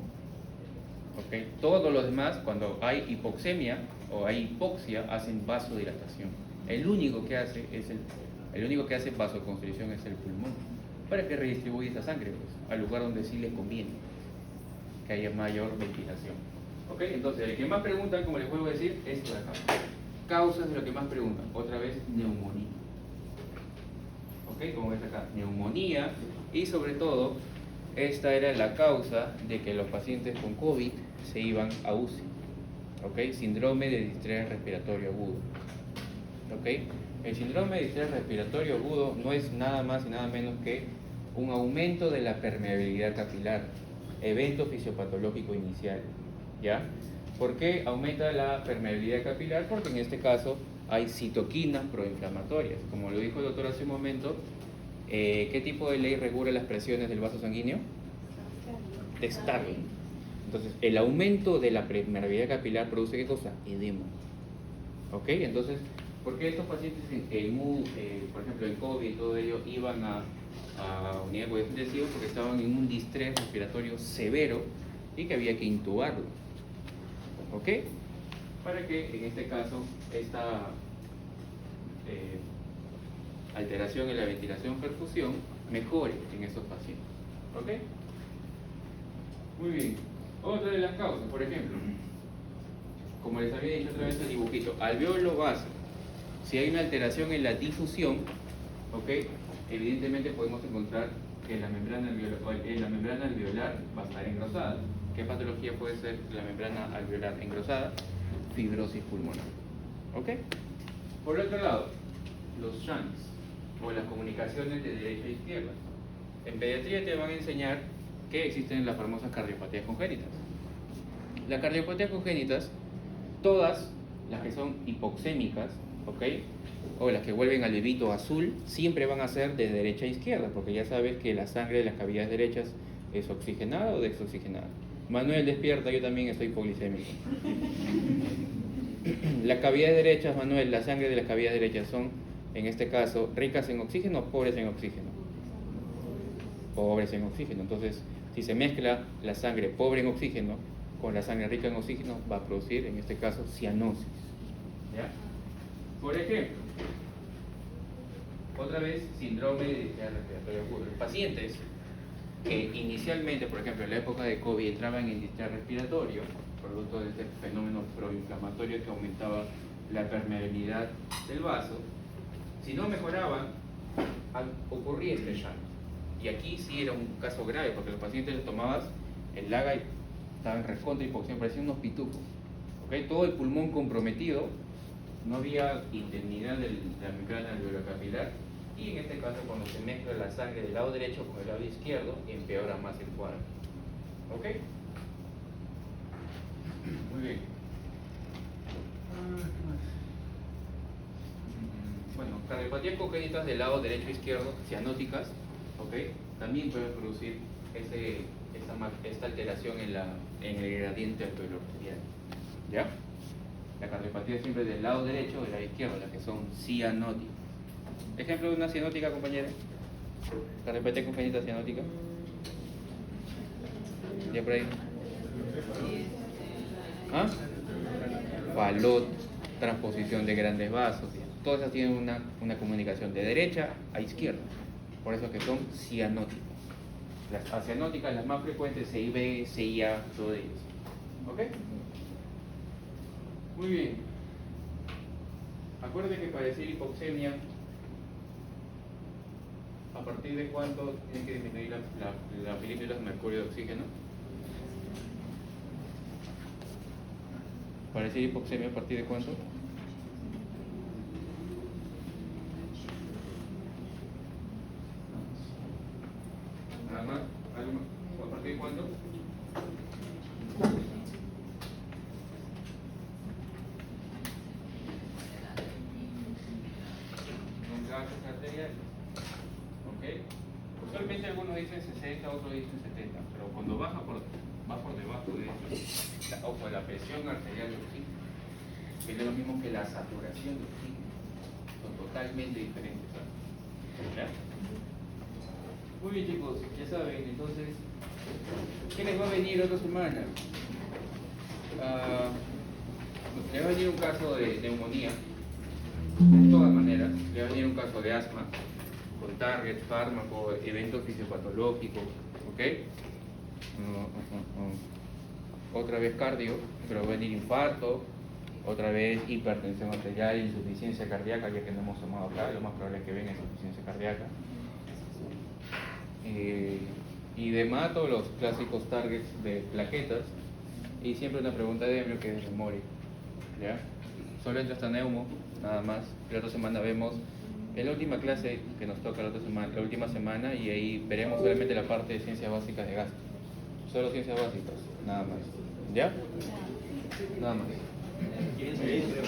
¿Okay? Todos los demás, cuando hay hipoxemia o hay hipoxia, hacen vasodilatación. El único que hace vasoconstricción es el pulmón, para que redistribuya esa sangre pues, al lugar donde sí le conviene, que haya mayor ventilación. ¿Ok? Entonces, el que más preguntan, como les vuelvo a decir, es esto de acá. Causas de lo que más preguntan. Otra vez, neumonía. ¿Ok? Como ves acá, neumonía. Y sobre todo, esta era la causa de que los pacientes con COVID se iban a UCI. ¿Ok? Síndrome de distrés respiratorio agudo. ¿Ok? El síndrome de distrés respiratorio agudo no es nada más y nada menos que un aumento de la permeabilidad capilar, evento fisiopatológico inicial. ¿Ya? ¿Por qué aumenta la permeabilidad capilar? Porque en este caso hay citoquinas proinflamatorias. Como lo dijo el doctor hace un momento, ¿qué tipo de ley regula las presiones del vaso sanguíneo? De Starling. Entonces, el aumento de la permeabilidad capilar produce ¿qué cosa? Edema. ¿Ok? Entonces, ¿por qué estos pacientes por ejemplo, en COVID y todo ello, iban a unidad de cuidados intensivos? Porque estaban en un distrés respiratorio severo y que había que intubarlo. ¿Ok? Para que en este caso esta alteración en la ventilación-perfusión mejore en esos pacientes. ¿Ok? Muy bien. Otra de las causas, por ejemplo, como les había dicho otra vez el dibujito, alveolo base. Si hay una alteración en la difusión, ¿ok? Evidentemente podemos encontrar que la membrana alveolar va a estar engrosada. ¿Qué patología puede ser la membrana alveolar engrosada? Fibrosis pulmonar. ¿Ok? Por otro lado, los shunts o las comunicaciones de derecha a izquierda. En pediatría te van a enseñar que existen las famosas cardiopatías congénitas. Las cardiopatías congénitas, todas las que son hipoxémicas, ¿ok? O las que vuelven al bebito azul, siempre van a ser de derecha a izquierda, porque ya sabes que la sangre de las cavidades derechas es oxigenada o desoxigenada. Manuel, despierta, yo también estoy hipoglicémico. Las cavidades derechas, Manuel, la sangre de las cavidades derechas son, en este caso, ricas en oxígeno o pobres en oxígeno. Pobres en oxígeno. Entonces, si se mezcla la sangre pobre en oxígeno con la sangre rica en oxígeno, va a producir, en este caso, cianosis. ¿Ya? Por ejemplo, otra vez, síndrome de distrés respiratorio agudo. Los pacientes que inicialmente, por ejemplo, en la época de COVID, entraban en distrés respiratorio, producto de este fenómeno proinflamatorio que aumentaba la permeabilidad del vaso, si no mejoraban, ocurría este shunt. Y aquí sí era un caso grave, porque los pacientes les tomabas el LAGA y estaban recontra hipoxemia, parecían unos pitufos. ¿Okay? Todo el pulmón comprometido, no había indemnidad de la membrana alveolocapilar y en este caso cuando se mezcla la sangre del lado derecho con el lado izquierdo empeora más el cuadro. ¿Ok? Muy bien. Bueno, cardiopatías congénitas del lado derecho e izquierdo, cianóticas, ¿ok? También pueden producir esta alteración en el gradiente alveolar arterial. ¿Ya? La cardiopatía siempre del lado derecho o del lado izquierdo, las que son cianóticas. Ejemplo de una cianótica, compañera. Cardiopatía congénita cianótica. ¿Ya por ahí? ¿Ah? Falot, transposición de grandes vasos. Todas esas tienen una comunicación de derecha a izquierda. Por eso que son cianóticas. Las acianóticas, las más frecuentes, CIB, CIA, todas ellas. ¿Ok? Muy bien. Acuérdense que para decir hipoxemia, ¿a partir de cuánto tiene que disminuir la milímetros de mercurio de oxígeno? Para decir hipoxemia, ¿a partir de cuánto? Nada más, algo más. ¿A partir de cuánto? Con gases arteriales. ¿Ok? Usualmente algunos dicen 60, otros dicen 70, pero cuando va por debajo de eso, ojo, la presión arterial de oxígeno, que es lo mismo que la saturación de oxígeno, son totalmente diferentes. ¿Ya? Muy bien, chicos, ya saben, entonces, ¿qué les va a venir otra semana? Les va a venir un caso de neumonía, de todas maneras, les va a venir un caso de asma, con target, fármaco, eventos fisiopatológicos, ¿ok? Otra vez cardio, pero va a venir infarto, otra vez hipertensión arterial, insuficiencia cardíaca, ya que no hemos tomado acá, lo más probable es que venga insuficiencia cardíaca. Y de mato, los clásicos targets de plaquetas, y siempre una pregunta de Emilio que es de memoria. ¿Ya? Solo entra hasta neumo, nada más. La otra semana vemos en la última clase que nos toca la última semana, y ahí veremos solamente la parte de ciencias básicas de gasto. Solo ciencias básicas, nada más. ¿Ya? Nada más. ¿Quién se dice?